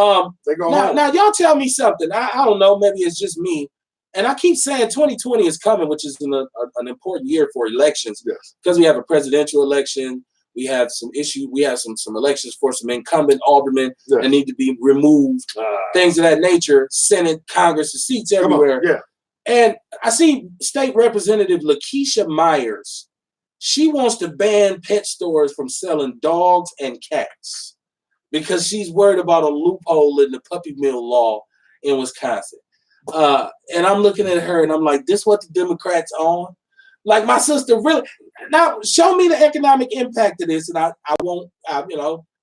They go home. Now y'all tell me something. I don't know. Maybe it's just me. And I keep saying 2020 is coming, which is an important year for elections. Yes. Because we have a presidential election. We have some issues. We have some elections for some incumbent aldermen that need to be removed. Things of that nature. Senate, Congress, the seats everywhere. Yeah. And I see State Representative Lakeisha Myers. She wants to ban pet stores from selling dogs and cats because she's worried about a loophole in the puppy mill law in Wisconsin. And I'm looking at her and I'm like, this what the Democrats on? Like, my sister really, now show me the economic impact of this, and I won't,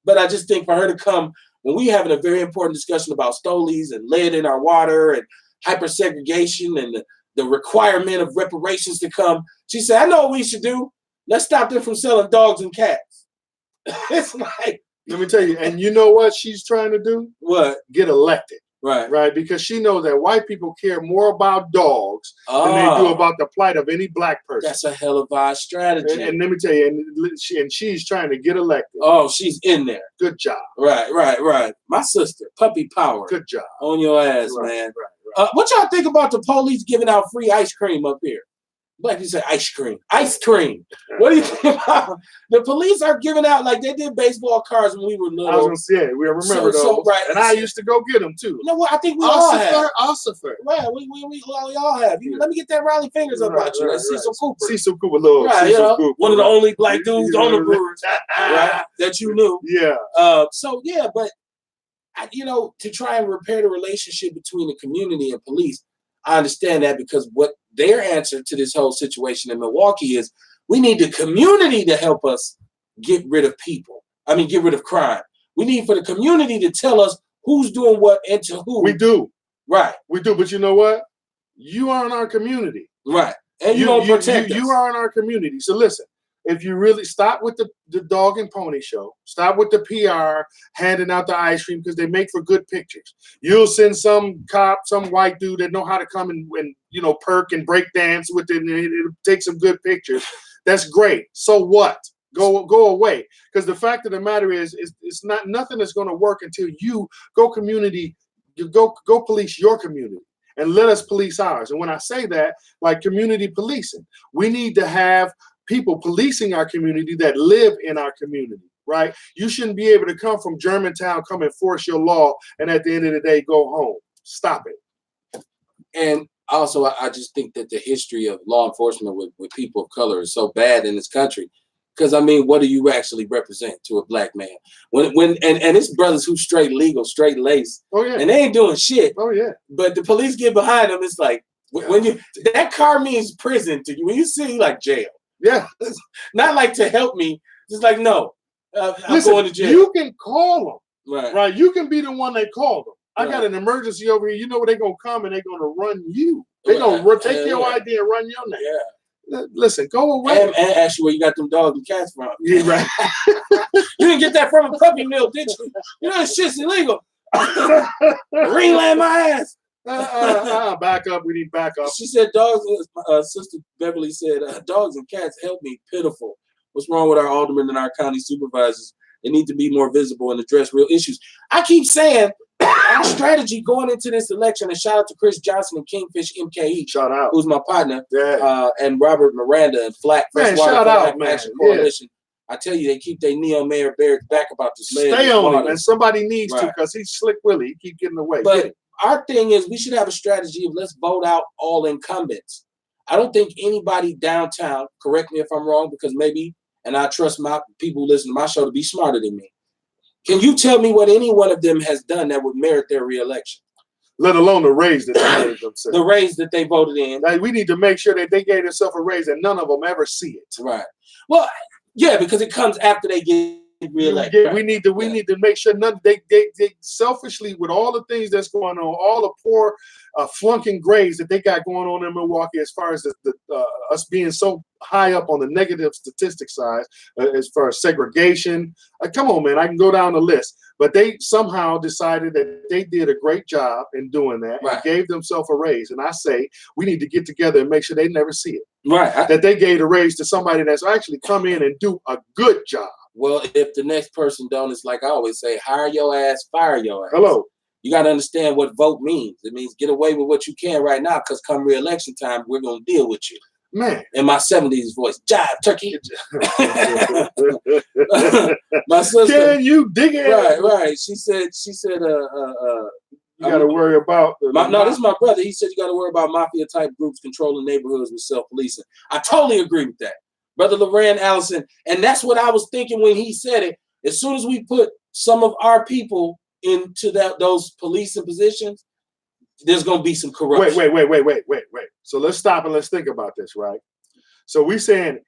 but I just think for her to come when we having a very important discussion about stolies and lead in our water and hypersegregation and the requirement of reparations to come, she said, I know what we should do. Let's stop them from selling dogs and cats. It's like, let me tell you, and you know what she's trying to do? What? Get elected. Right, because she knows that white people care more about dogs than they do about the plight of any black person. That's a hell of a strategy. And let me tell you, and she's trying to get elected. Oh, she's in there. Good job. Right. My sister, puppy power. Good job. On your ass, man. Right. What y'all think about the police giving out free ice cream up here? Like you said, ice cream. Ice cream. What do you think about the police are giving out like they did baseball cards when we were little? I was gonna say, we remember those. Right. And I used to go get them too. You know what? I think we all have. Ossifer. Right. We all have. Let me get that Riley Fingers about you. Like Cecil Cooper. Cecil Cooper, little Cecil Cooper. One of the only black dudes on the Brewers, right? That you knew. Yeah. But to try and repair the relationship between the community and police, I understand that because what their answer to this whole situation in Milwaukee is we need the community to help us get rid of people. I mean, get rid of crime. We need for the community to tell us who's doing what and to who. We do. Right. We do. But you know what? You are in our community. Right. And you don't protect us. You are in our community. So listen, if you really stop with the dog and pony show, stop with the PR handing out the ice cream because they make for good pictures. You'll send some cop, some white dude that know how to come and perk and break dance with it, and it'll take some good pictures. That's great. So what? Go away. Because the fact of the matter is it's not nothing that's going to work until you go police your community and let us police ours. And when I say that, like community policing, we need to have people policing our community that live in our community, right? You shouldn't be able to come from Germantown, come and force your law, and at the end of the day, go home. Stop it. And also, I just think that the history of law enforcement with people of color is so bad in this country. Because, I mean, what do you actually represent to a black man? And it's brothers who straight legal, straight laced. Oh, yeah. And they ain't doing shit. Oh, yeah. But the police get behind them. It's like, that car means prison to you. When you see, like, jail. Yeah. Not like to help me. Just like, no. I'm going to jail. You can call them. Right. You can be the one they call them. I got an emergency over here. You know where they're going to come and they're going to run you. They're going to take your ID and run your name. Yeah. Listen, go away. And ask you where you got them dogs and cats from. Yeah, right. You didn't get that from a puppy mill, did you? You know, this shit's illegal. Greenland my ass. Back up. We need backup. She said dogs, Sister Beverly said, dogs and cats help me pitiful. What's wrong with our aldermen and our county supervisors? They need to be more visible and address real issues. I keep saying our strategy going into this election, and shout out to Chris Johnson and Kingfish MKE, shout out, who's my partner, yeah. And Robert Miranda and Flat Shout out, man. Action Coalition. I tell you, they keep their Neo Mayor Barrett's back about this man. Stay on him, and somebody needs to, because he's Slick Willie. He keep getting away. But our thing is, we should have a strategy of let's vote out all incumbents. I don't think anybody downtown, correct me if I'm wrong, because maybe, and I trust my people who listen to my show to be smarter than me. Can you tell me what any one of them has done that would merit their reelection? Let alone the raise that they gave themselves. The raise that they voted in. Like, we need to make sure that they gave themselves a raise and none of them ever see it. Right. Well, yeah, because it comes after they get reelected. Yeah, right? We need to make sure none they selfishly, with all the things that's going on, all the poor flunking grades that they got going on in Milwaukee, as far as us being so high up on the negative statistics side, as far as segregation. Come on, man, I can go down the list. But they somehow decided that they did a great job in doing that, and gave themselves a raise. And I say we need to get together and make sure they never see it. Right. That they gave a raise to somebody that's actually come in and do a good job. Well, if the next person don't, it's like I always say, hire your ass, fire your ass. Hello. You got to understand what vote means. It means get away with what you can right now, because come re-election time, we're going to deal with you. Man. In my 70s voice, jive, turkey. My sister. Can you dig it? Right. She said, you got to worry about. No, this is my brother. He said you got to worry about mafia-type groups controlling neighborhoods with self-policing. I totally agree with that. Brother Loran Allison, and that's what I was thinking when he said it. As soon as we put some of our people into those policing positions, there's going to be some corruption. Wait. So let's stop and let's think about this, right? So we're saying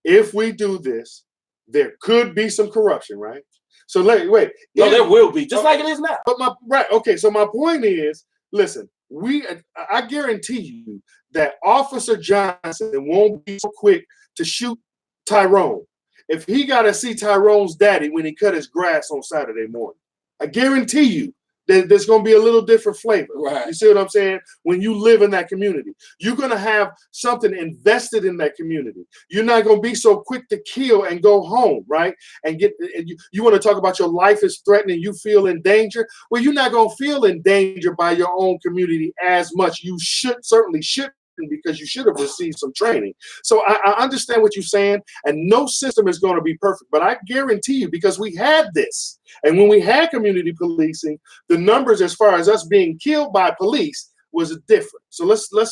if we do this, there could be some corruption, right? So wait. No, there will be, just like it is now. But so my point is, listen, I guarantee you that Officer Johnson won't be so quick to shoot Tyrone if he got to see Tyrone's daddy when he cut his grass on Saturday morning. I guarantee you there's going to be a little different flavor. Right. You see what I'm saying? When you live in that community, you're going to have something invested in that community. You're not going to be so quick to kill and go home, right? And you want to talk about your life is threatened, you feel in danger. Well, you're not going to feel in danger by your own community as much. You certainly shouldn't, because you should have received some training. So I understand what you're saying, and no system is going to be perfect, but I guarantee you, because we had this, and when we had community policing, the numbers as far as us being killed by police was different. So let's go.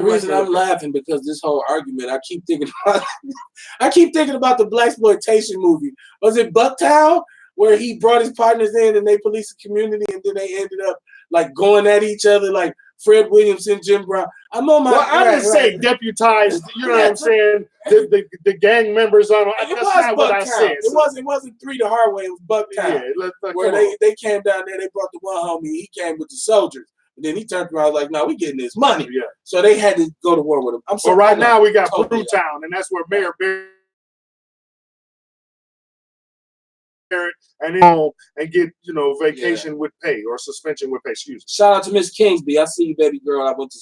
The reason I'm laughing, because this whole argument, I keep thinking about the blaxploitation movie. Was it Bucktown, where he brought his partners in and they policed the community, and then they ended up like going at each other, like Fred Williamson, Jim Brown. I'm on my. Well, I didn't say deputized. You know what I'm saying? The gang members on. That's not what I said. It wasn't 3 the hard way. It was Bucktown. Yeah, where they came down there. They brought the one homie. He came with the soldiers. And then he turned around like, "No, we getting this money." Yeah. So they had to go to war with him. I'm sorry. But right now we got Brewtown, and that's where Mayor Barrett and home and get vacation with pay or suspension with pay. Excuse me. Shout out to Miss Kingsby. I see you, baby girl. I went to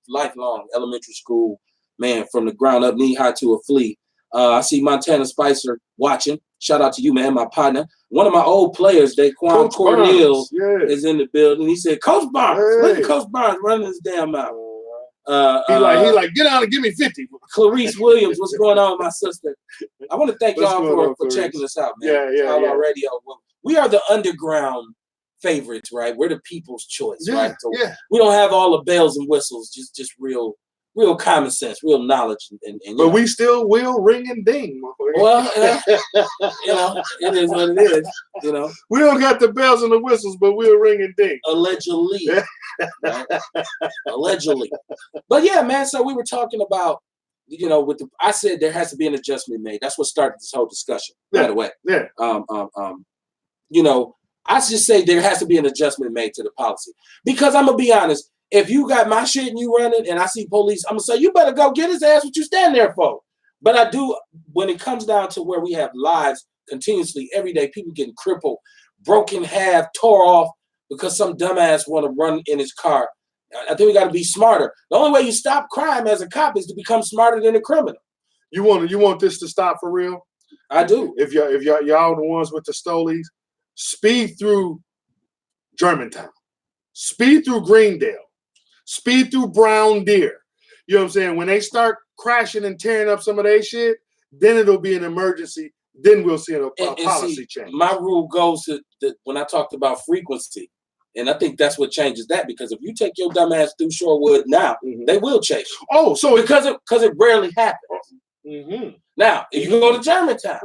lifelong elementary school, man, from the ground up, knee high to a flea. I see Montana Spicer watching. Shout out to you, man, my partner. One of my old players, Daquan Cornell, is in the building. He said, "Coach Barnes, look at Coach Barnes running his damn mouth." He like, get out and give me 50. Clarice Williams, what's going on, my sister? I want to thank y'all for checking us out, man. Outlaw Radio. We are the underground favorites, right? We're the people's choice, right? So we don't have all the bells and whistles, just real common sense, real knowledge, and but we still will ring and ding. Well, it is what it is. We don't got the bells and the whistles, but we'll ring and ding. Allegedly, right? Allegedly. But yeah, man. So we were talking about, I said there has to be an adjustment made. That's what started this whole discussion. By the way, I just say there has to be an adjustment made to the policy, because I'm gonna be honest. If you got my shit and you running and I see police, I'm going to say, you better go get his ass. What you stand there for? But I do, when it comes down to where we have lives continuously every day, people getting crippled, broken half, tore off because some dumbass want to run in his car. I think we got to be smarter. The only way you stop crime as a cop is to become smarter than a criminal. You want this to stop for real? I do. If y'all the ones with the stolies, speed through Germantown, speed through Greendale, speed through Brown Deer. You know what I'm saying? When they start crashing and tearing up some of their shit, then it'll be an emergency. Then we'll see a policy change. My rule goes to when I talked about frequency, and I think that's what changes that, because if you take your dumb ass through Shorewood now, they will chase you. Oh, so because it rarely happens. Now, if you go to Germantown,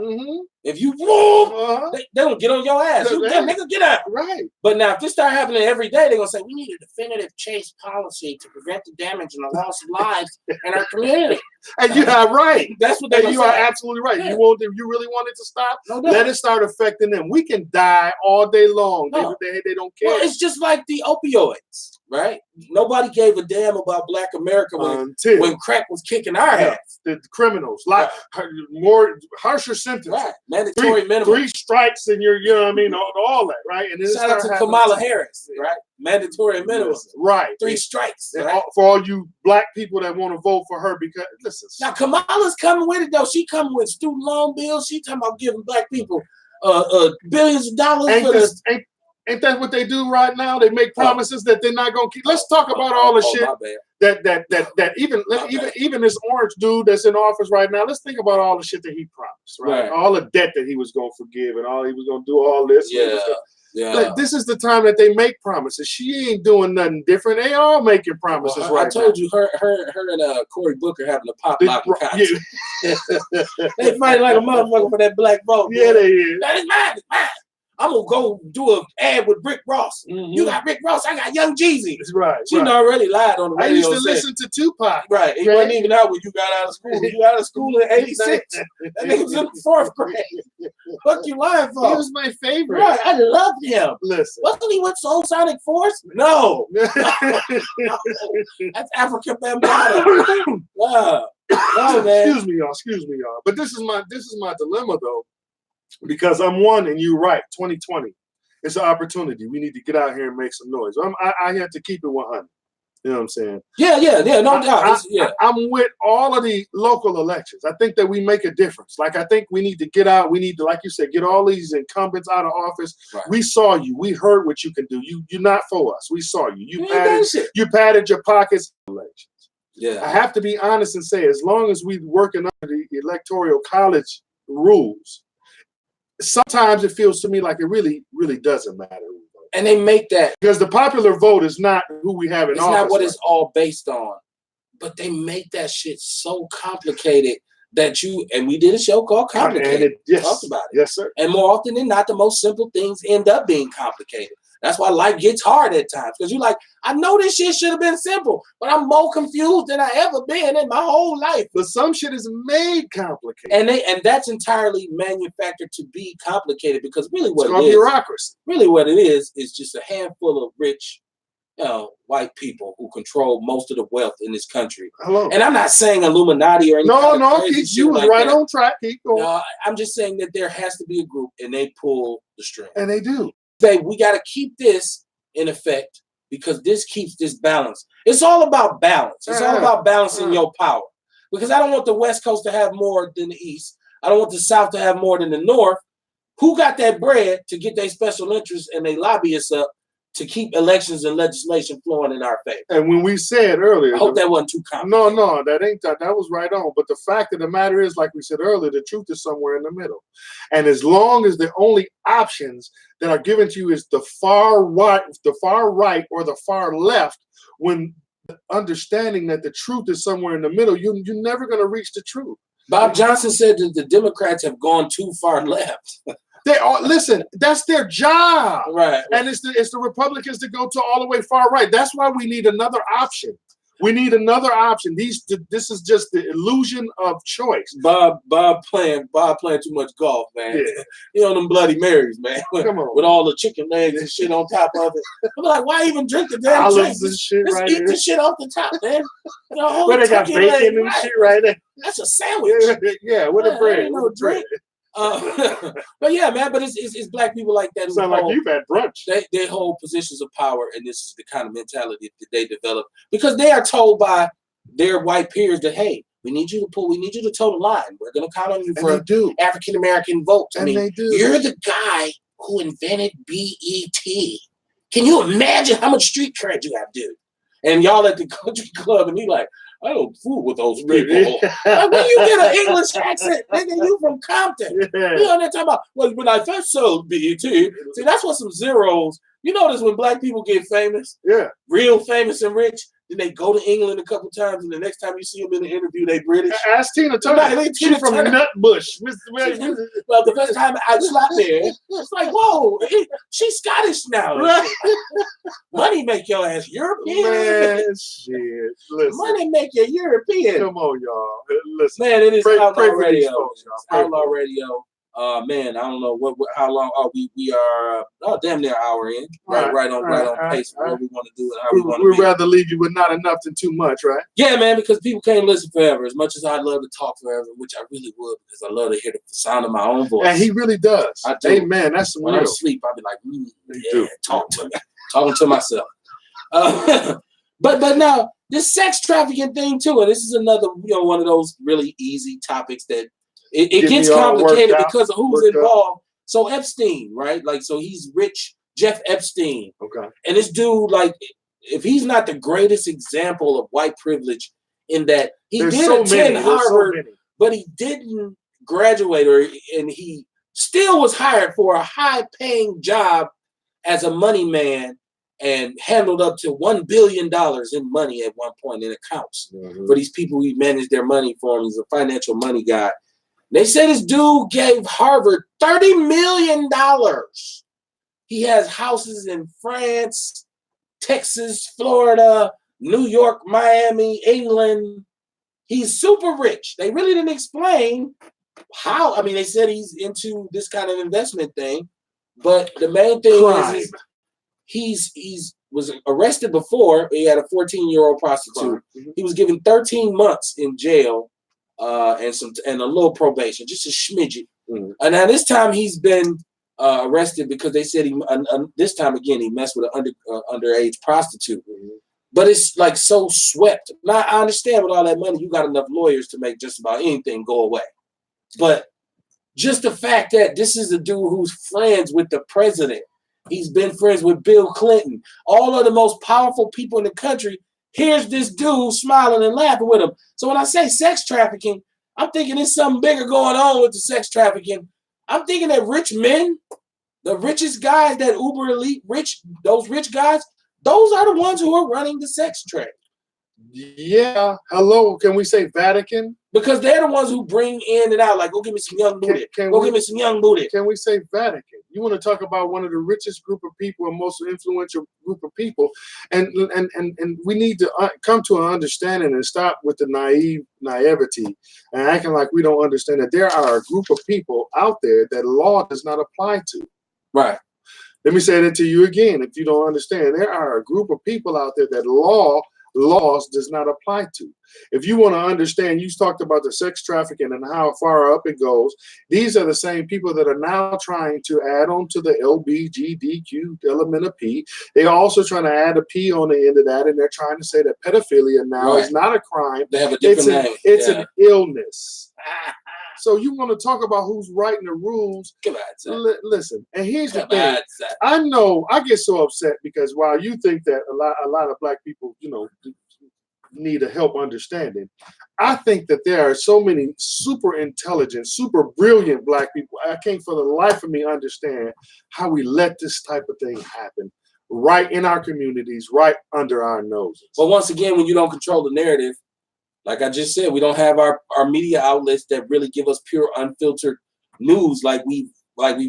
if you they don't get on your ass. Nigga, get out. Right. But now, if this start happening every day, they're going to say, we need a definitive chase policy to prevent the damage and the loss of lives in our community. And you are right. That's what they You are absolutely right. Yeah. If you really want it to stop, let it start affecting them. We can die all day long. No. They don't care. Well, it's just like the opioids, right? Nobody gave a damn about Black America when crack was kicking our ass. The criminals, more harsher sentence, right? Mandatory minimum, 3 strikes, and you know what I mean, all that, right? And shout out to Kamala Harris, right? Mandatory minimum, right? 3 strikes, right? For all you Black people that want to vote for her, because listen, now Kamala's coming with it though. She coming with student loan bills. She talking about giving Black people billions of dollars. Ain't that what they do right now? They make promises that they're not gonna keep. Let's talk about all the shit that even this orange dude that's in office right now. Let's think about all the shit that he promised, right? All the debt that he was gonna forgive, and all he was gonna do all this. Like, this is the time that they make promises. She ain't doing nothing different. They all making promises right now. I told you, her and Cory Booker having a pop locking contest. They fight like a motherfucker for that black vote. Yeah, they is. That is mine. It's mine. I'm gonna go do an ad with Rick Ross. You got Rick Ross, I got Young Jeezy. Right. She already lied on the radio. I used to listen to Tupac. Right. He wasn't even out when you got out of school. You got out of school in '86. That nigga was in the 4th grade. What you lying for? He was my favorite. Right. I loved him. Listen. Wasn't he with Soul Sonic Force? No. That's Africa Bambaataa. Wow. No, man. Excuse me, y'all. But this is my dilemma though. Because I'm one and you're right, 2020. it's an opportunity. We need to get out here and make some noise. I have to keep it 100. You know what I'm saying? Yeah, no doubt. I'm with all of the local elections. I think that we make a difference. Like, I think we need to get out. We need to, like you said, get all these incumbents out of office. Right. We saw you. We heard what you can do. You're not for us. We saw you. You padded your pockets. Elections. Yeah. I have to be honest and say, as long as we're working under the electoral college rules, sometimes it feels to me like it really, really doesn't matter. And they make that because the popular vote is not who we have in office. It's not what it's all based on. But they make that shit so complicated that and we did a show called Complicated. Yes. Talked about it. Yes, sir. And more often than not, the most simple things end up being complicated. That's why life gets hard at times. Because you're like, I know this shit should have been simple, but I'm more confused than I ever been in my whole life. But some shit is made complicated. And that's entirely manufactured to be complicated because really what it's called bureaucracy. Really what it is just a handful of rich white people who control most of the wealth in this country. Hello. And I'm not saying Illuminati or anything. No, you was right on track. Keep going. No, I'm just saying that there has to be a group and they pull the string. And they do. Say, we got to keep this in effect because this keeps this balance. It's all about balance. It's all about balancing your power. Because I don't want the West Coast to have more than the East. I don't want the South to have more than the North. Who got that bread to get their special interests and they lobbyists up to keep elections and legislation flowing in our favor? And when we said earlier, I hope that wasn't too complicated. No, that ain't that. That was right on. But the fact of the matter is, like we said earlier, the truth is somewhere in the middle. And as long as the only options that are given to you is the far right, or the far left, when understanding that the truth is somewhere in the middle, you're never going to reach the truth. Bob Johnson said that the Democrats have gone too far left. They are, listen, that's their job. Right. And it's the Republicans that go to all the way far right. That's why we need another option. We need another option. This is just the illusion of choice. Bob playing too much golf, man. Yeah. You know them Bloody Marys, man. Come on. With all the chicken legs and shit on top of it. I'm like, why even drink the damn olives and shit Let's right eat there. the shit off the top, man. Where they got bacon and shit right there. That's a sandwich. Yeah, with a bread. Ain't no drink. But yeah, man. But it's black people like that. Sound like you've had brunch. They hold positions of power, and this is the kind of mentality that they develop because they are told by their white peers that, hey, we need you to toe the line. We're going to count on you for African American votes. I mean, you're the guy who invented BET. Can you imagine how much street cred you have, dude? And y'all at the country club, and you like, I don't fool with those people. Like, when you get an English accent, nigga, you from Compton. Yeah. You know what they're talking about? Well, when I first sold BET, see, that's what some zeros. You notice when black people get famous, real famous and rich, then they go to England a couple times, and the next time you see them in the interview, they British. Ask Tina Turner. She's from Nutbush. Well, the first time I slapped there, it's like, whoa, she's Scottish now. Right. Money make your ass European. Man, shit. Listen. Money make you European. Come on, y'all. Listen. Man, it is Outlaw Radio. Folks, Outlaw Radio. Man, I don't know how long. We are damn near an hour in. Right on pace for what we want to do and how we want to be. We'd rather leave you with not enough than too much, right? Yeah, man, because people can't listen forever. As much as I'd love to talk forever, which I really would, because I love to hear the sound of my own voice. And he really does. I do. Hey, man, that's some when real. I'm asleep, I'll be like, talk to me, talking to myself. But now this sex trafficking thing too, and this is another one of those really easy topics that. It gets complicated because of who's involved. So Epstein, right? Like, so he's rich, Jeff Epstein. Okay. And this dude, like, if he's not the greatest example of white privilege in that he did attend Harvard, but he didn't graduate, and he still was hired for a high-paying job as a money man and handled up to $1 billion in money at one point in accounts for these people who managed their money for him. He's a financial money guy. They said this dude gave Harvard $30 million. He has houses in France, Texas, Florida, New York, Miami, England. He's super rich. They really didn't explain how. I mean, they said he's into this kind of investment thing, but the main thing is he's was arrested before. He had a 14-year-old prostitute. He was given 13 months in jail. And a little probation, just a smidget. And now this time he's been arrested because they said this time again he messed with an underage prostitute. But it's like so swept. Now I understand with all that money, you got enough lawyers to make just about anything go away. But just the fact that this is a dude who's friends with the president, he's been friends with Bill Clinton, all of the most powerful people in the country. Here's this dude smiling and laughing with him. So when I say sex trafficking, I'm thinking there's something bigger going on with the sex trafficking. I'm thinking that rich men, the richest guys, that uber elite rich, those rich guys, those are the ones who are running the sex trade. Yeah. Hello. Can we say Vatican? Because they're the ones who bring in and out. Like, go give me some young booty. Give me some young booty. Can we say Vatican? You want to talk about one of the richest group of people and most influential group of people, and we need to come to an understanding and stop with the naivety and acting like we don't understand that there are a group of people out there that law does not apply to. Right. Let me say that to you again. If you don't understand, there are a group of people out there that laws does not apply to. If you want to understand, you talked about the sex trafficking and how far up it goes. These are the same people that are now trying to add on to the LBGDQ element of P. They're also trying to add a P on the end of that, and they're trying to say that pedophilia now is not a crime. They have a different name. It's an illness. So you want to talk about who's writing the rules? Listen, and here's the thing. I know I get so upset because while you think that a lot of black people, need a help understanding, I think that there are so many super intelligent, super brilliant black people. I can't for the life of me understand how we let this type of thing happen right in our communities, right under our noses. But once again, when you don't control the narrative, like I just said, we don't have our media outlets that really give us pure, unfiltered news like we've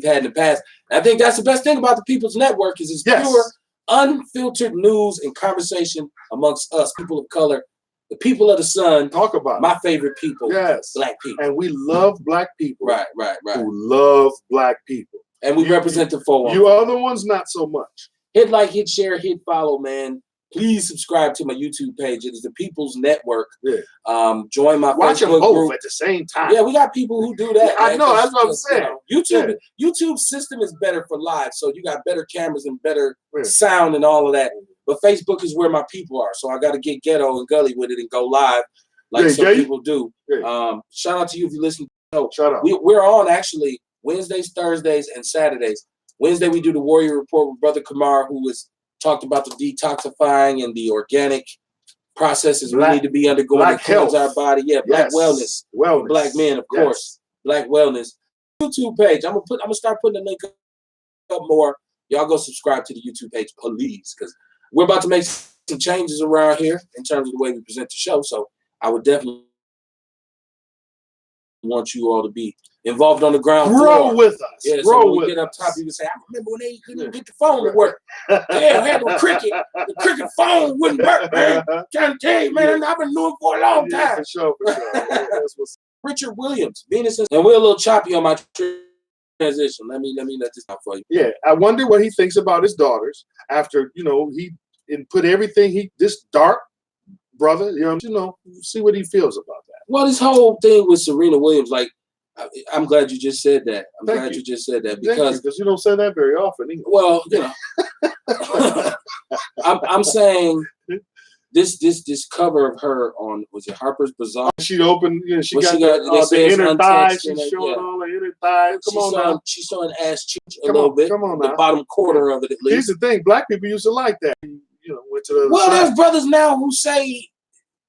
had in the past. And I think that's the best thing about the People's Network is it's pure, unfiltered news and conversation amongst us, people of color, the people of the sun. Talk about my favorite people, black people. And we love black people. Right. Who love black people. And we represent the 411. You other ones, not so much. Hit like, hit share, hit follow, man. Please subscribe to my YouTube page. It is the People's Network. Yeah. Join my Watch Facebook them both group at the same time. Yeah, we got people who do that. I know, that's what I'm saying. YouTube system is better for live, so you got better cameras and better sound and all of that. But Facebook is where my people are, so I got to get ghetto and gully with it and go live like some people do. Shout out to you if you listen. Shout out. We're on actually Wednesdays, Thursdays, and Saturdays. Wednesday we do the Warrior Report with Brother Kamar, who was talked about the detoxifying and the organic processes we need to be undergoing to cleanse our body. Yeah, black wellness. Black men, of course. Black wellness. YouTube page. I'm gonna start putting the link up more. Y'all go subscribe to the YouTube page, please, because we're about to make some changes around here in terms of the way we present the show. So I would definitely want you all to be involved on the ground floor. Grow with us. Yeah, so when we get up top, you can say, I remember when they couldn't even get the phone to work. Damn, I had no cricket. The cricket phone wouldn't work, man. Trying to tell you, man, I've been doing it for a long time. For sure. That's what's Richard Williams, Venus, and we're a little choppy on my transition. Let me let this out for you. Yeah, I wonder what he thinks about his daughters after, he put everything, this dark brother, see what he feels about that. Well, this whole thing with Serena Williams, like, I'm glad you just said that. I'm glad you just said that because you don't say that very often either. Well, I'm saying this cover of her on, was it Harper's Bazaar? She opened, she got the inner thighs. She's showing all the inner thighs. Come on now. She's showing ass cheeks a little bit. Come on now. The bottom quarter of it at least. Here's the thing: black people used to like that. Went to the well, there's brothers now who say,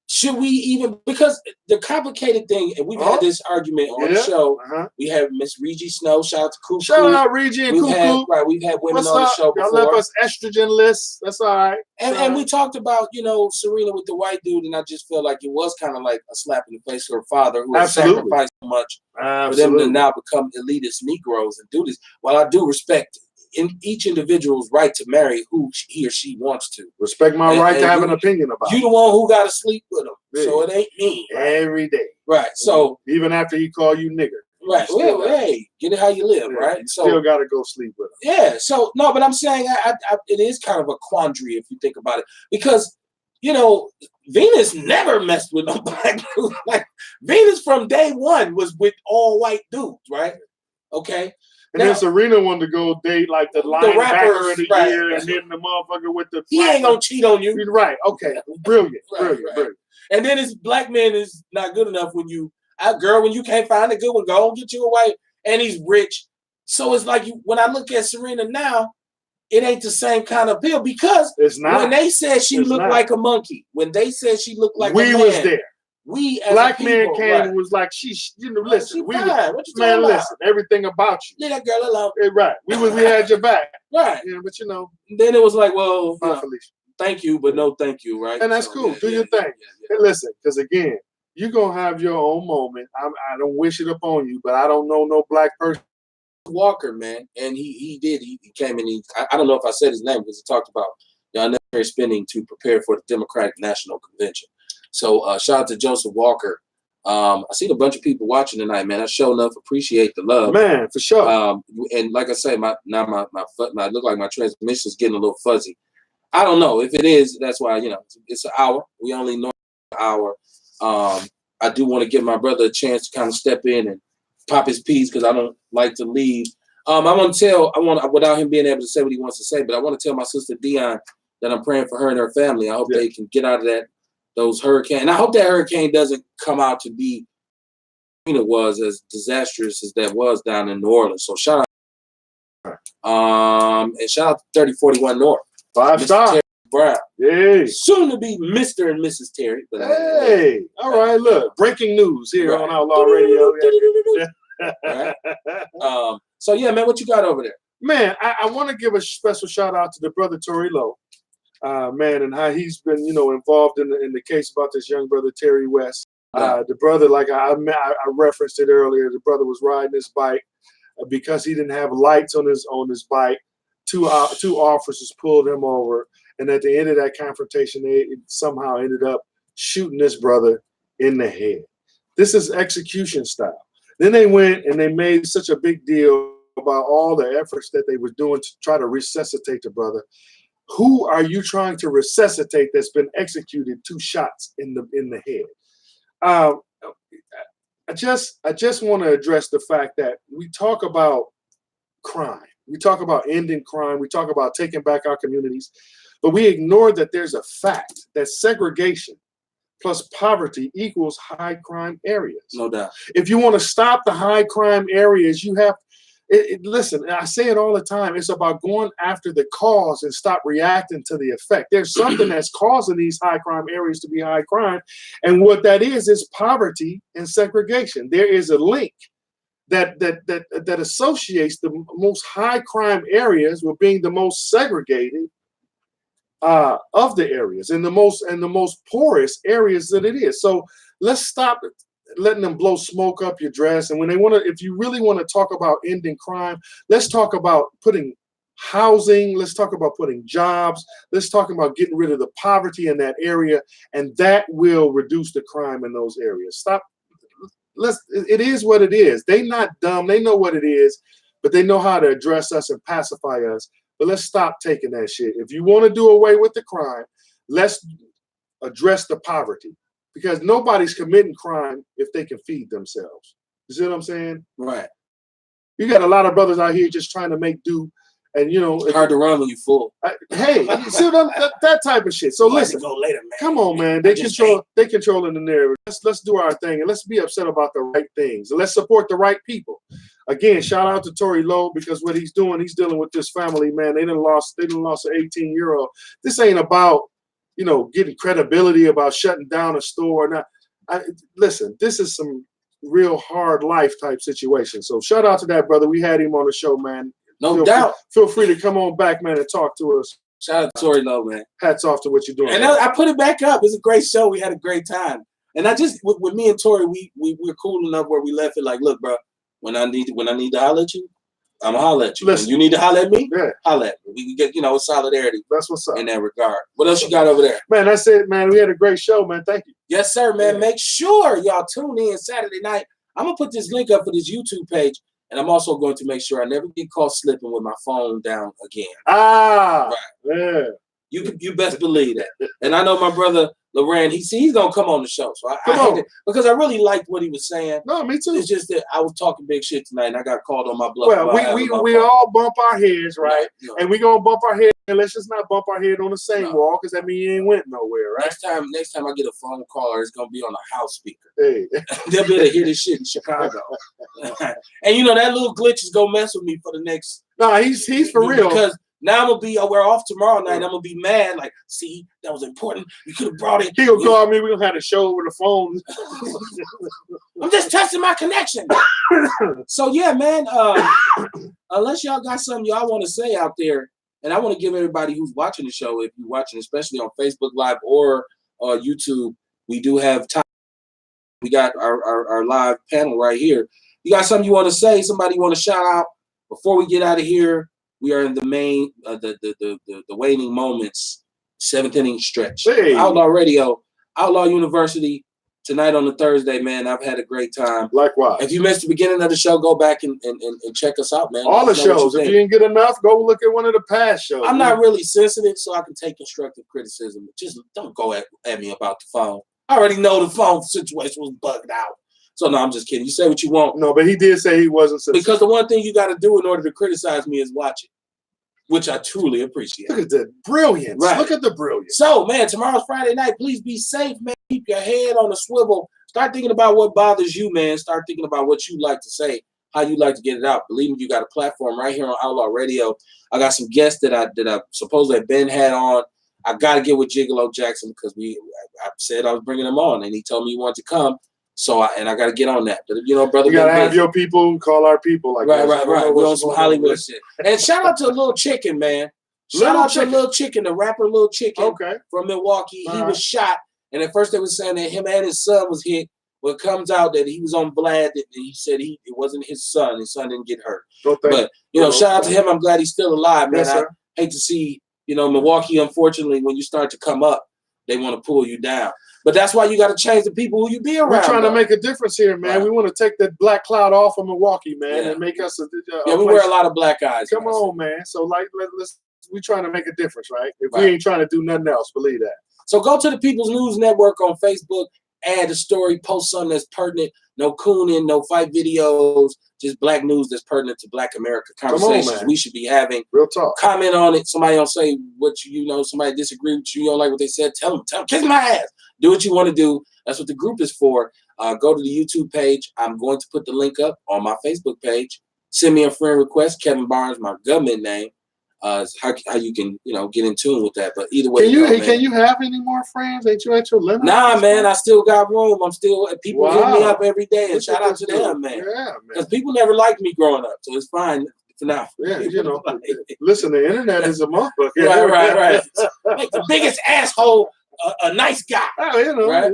should we even, because the complicated thing, and we've had this argument on the show. We have Miss Reggie Snow. Shout out to Cuckoo. Shout out Reggie and Cuckoo. We've had women on the show before. Y'all left us estrogen lists. That's all right. And we talked about, Serena with the white dude, and I just feel like it was kind of like a slap in the face for her father, who has sacrificed so much for them to now become elitist Negroes and do this. While I do respect in each individual's right to marry who he or she wants to. Respect my right to have an opinion about it. You the one who got to sleep with him. Yeah. So it ain't me. Right? Every day. Right. So even after he call you nigger. Right. Well, hey, get it how you live, right? You still got to go sleep with him. Yeah. So, no, but I'm saying it is kind of a quandary if you think about it. Because, Venus never messed with no black dude. Like, Venus from day one was with all white dudes, right? Okay. And then Serena wanted to go date like the linebacker of the year, and then the motherfucker with the. He ain't gonna cheat on you. Right. Okay. Brilliant. Brilliant. And then this black man is not good enough when you, when you can't find a good one, go and get you a wife, and he's rich. So it's like when I look at Serena now, it ain't the same kind of appeal because it's not. When they said she looked like a monkey, when they said she looked like a man, we was there. We as black people, man came and was like, listen, man, listen, everything about you. Leave that girl alone. Right. We had your back. Right. Yeah, but then it was like, well, thank you, but no thank you, right? And that's cool. Do your thing. Hey, listen, because again, you're gonna have your own moment. I don't wish it upon you, but I don't know no black person. Walker, man, and he came in. I don't know if I said his name because he talked about the unnecessary spending to prepare for the Democratic National Convention. So shout out to Joseph Walker. I seen a bunch of people watching tonight, man. I sure enough appreciate the love, man, for sure. And like I say, my look like my transmission's getting a little fuzzy. I don't know if it is. That's why it's an hour. We only know an hour. I do want to give my brother a chance to kind of step in and pop his piece because I don't like to leave. I want without him being able to say what he wants to say, but I want to tell my sister Dion that I'm praying for her and her family. I hope they can get out of those hurricanes. And I hope that hurricane doesn't come out to be it was as disastrous as that was down in New Orleans. So shout out. And shout out to 3041 North. 5-star. Terry Brown. Yay. Soon to be Mr. and Mrs. Terry. But hey. All right, look. Breaking news here on Outlaw Radio. So yeah, man, what you got over there? Man, I want to give a special shout out to the brother Tory Lowe. Man, and how he's been, involved in the case about this young brother Terry West. The brother, like I referenced it earlier, the brother was riding his bike because he didn't have lights on his bike. Two officers pulled him over, and at the end of that confrontation, they somehow ended up shooting this brother in the head. This is execution style. Then they went and they made such a big deal about all the efforts that they were doing to try to resuscitate the brother. Who are you trying to resuscitate that's been executed 2 shots in the head? I just want to address the fact that we talk about crime. We talk about ending crime. We talk about taking back our communities, but we ignore that there's a fact that segregation plus poverty equals high crime areas. No doubt. If you want to stop the high crime areas, you have listen, I say it all the time. It's about going after the cause and stop reacting to the effect. There's something that's causing these high crime areas to be high crime. And what that is poverty and segregation. There is a link that associates the most high crime areas with being the most segregated of the areas and the most porous areas that it is. So let's stop letting them blow smoke up your dress. And when if you really want to talk about ending crime, let's talk about putting housing. Let's talk about putting jobs. Let's talk about getting rid of the poverty in that area, and that will reduce the crime in those areas. It is what it is. They're not dumb. They know what it is, but they know how to address us and pacify us. But let's stop taking that shit. If you want to do away with the crime, let's address the poverty. Because nobody's committing crime if they can feed themselves. You see what I'm saying? Right. You got a lot of brothers out here just trying to make do, and it's hard to run when you full. Hey, you see that type of shit. So listen, go later, man. Come on, man. They controlling the narrative. Let's do our thing and let's be upset about the right things. And let's support the right people. Again, shout out to Tory Lowe because what he's doing, he's dealing with this family, man. They done lost an 18-year-old. This ain't about getting credibility about shutting down a store or not. Listen, this is some real hard life type situation. So shout out to that brother. We had him on the show, man. No doubt. Feel free to come on back, man, and talk to us. Shout out to Tory Lowe, man. Hats off to what you're doing. And I put it back up. It's a great show. We had a great time. And I just with me and Tory, we're cool enough where we left it like, look, bro, when I need to holler at you, I'm gonna holler at you. Listen, when you need to holler at me, holler at me. We can get solidarity. That's what's up in that regard. What else you got over there? Man, that's it, man. We had a great show, man. Thank you. Yes, sir, man. Yeah. Make sure y'all tune in Saturday night. I'm gonna put this link up for this YouTube page, and I'm also going to make sure I never get caught slipping with my phone down again. Right. Yeah. You best believe that. And I know my brother Loran, he's gonna come on the show. So I hate it because I really liked what he was saying. No, me too. It's just that I was talking big shit tonight and I got called on my bluff. Well, we all bump our heads, right? No. And we gonna bump our head, and let's just not bump our head on the same wall, because that means you ain't went nowhere, right? Next time I get a phone call, it's gonna be on a house speaker. Hey. They'll be able to hear this shit in Chicago. And you know that little glitch is gonna mess with me for the next. No, he's for real. Because now I'm gonna be, we're off tomorrow night. I'm gonna be mad. Like, see, that was important. You could have brought it. He gonna call me. We're gonna have a show over the phone. I'm just testing my connection. So yeah, man. Unless y'all got something y'all want to say out there, and I want to give everybody who's watching the show, if you're watching, especially on Facebook Live or YouTube, we do have time. We got our live panel right here. You got something you want to say? Somebody you want to shout out before we get out of here? We are in the main, the waning moments, 7th inning stretch. Hey. Outlaw Radio, Outlaw University, tonight on the Thursday, man. I've had a great time. Likewise. If you missed the beginning of the show, go back and check us out, man. All the shows. If you didn't get enough, go look at one of the past shows. I'm not really sensitive, so I can take constructive criticism. Just don't go at me about the phone. I already know the phone situation was bugged out. So, no, I'm just kidding. You say what you want. No, but he did say he wasn't sensitive. Because the one thing you got to do in order to criticize me is watch it, which I truly appreciate. Look at the brilliance. Right. Look at the brilliance. So, man, tomorrow's Friday night. Please be safe, man. Keep your head on a swivel. Start thinking about what bothers you, man. Start thinking about what you like to say, how you like to get it out. Believe me, you got a platform right here on Outlaw Radio. I got some guests that I supposedly Ben had on. I got to get with Gigolo Jackson because I said I was bringing him on, and he told me he wanted to come. So I got to get on that. But, you know, brother, you got to have your people call our people. Like right. We're on some Hollywood shit. And shout out to Little Chicken, man. Shout out to Little Chicken, the rapper Little Chicken from Milwaukee. He was shot. And at first they were saying that him and his son was hit. Well, it comes out that he was on Vlad, and he said it wasn't his son. His son didn't get hurt. But, you know, shout out to him. I'm glad he's still alive, man. Yes, I hate to see, you know, Milwaukee, unfortunately, when you start to come up, they want to pull you down. But that's why you got to change the people who you be around. We're trying to make a difference here, man. Right. We want to take that black cloud off of Milwaukee, man, and make us we wear a lot of black eyes. Come on, man. So, like, we're trying to make a difference, right? If we ain't trying to do nothing else, believe that. So go to the People's News Network on Facebook, add a story, post something that's pertinent. No cooning, no fight videos, just black news that's pertinent to Black America conversations we should be having. Real talk. Comment on it. Somebody don't say what you know. Somebody disagree with you. You don't like what they said. Tell them, kiss my ass. Do what you want to do. That's what the group is for. Go to the YouTube page. I'm going to put the link up on my Facebook page. Send me a friend request. Kevin Barnes, my government name. How you can get in tune with that. But either way, can you have any more friends? Ain't you at your limit? Nah, man, I still got room. I'm still people hit me up every day, and shout out to them, man. Yeah, man. Because people never liked me growing up, so it's fine for now. Yeah, listen, the internet is a motherfucker. Right. Make the biggest asshole a nice guy. Right?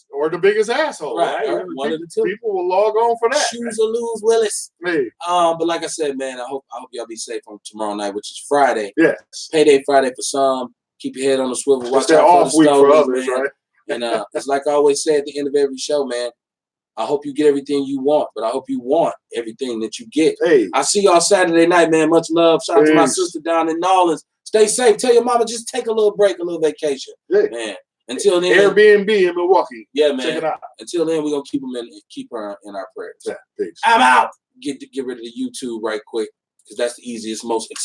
Or the biggest asshole. Right. One of the two. People will log on for that. Choose or lose, Willis. Hey. But like I said, man, I hope y'all be safe on tomorrow night, which is Friday. Yes. Payday Friday for some. Keep your head on the swivel. Watch out for the stories, for others, man. Right? And it's like I always say at the end of every show, man. I hope you get everything you want, but I hope you want everything that you get. Hey. I see y'all Saturday night, man. Much love. Shout out to my sister down in New Orleans. Stay safe. Tell your mama just take a little break, a little vacation. Hey. Man. Until then, Airbnb in Milwaukee. Yeah, man. Check it out. Until then, we're gonna keep her in our prayers. Yeah, peace. I'm out. Get rid of the YouTube right quick because that's the easiest, most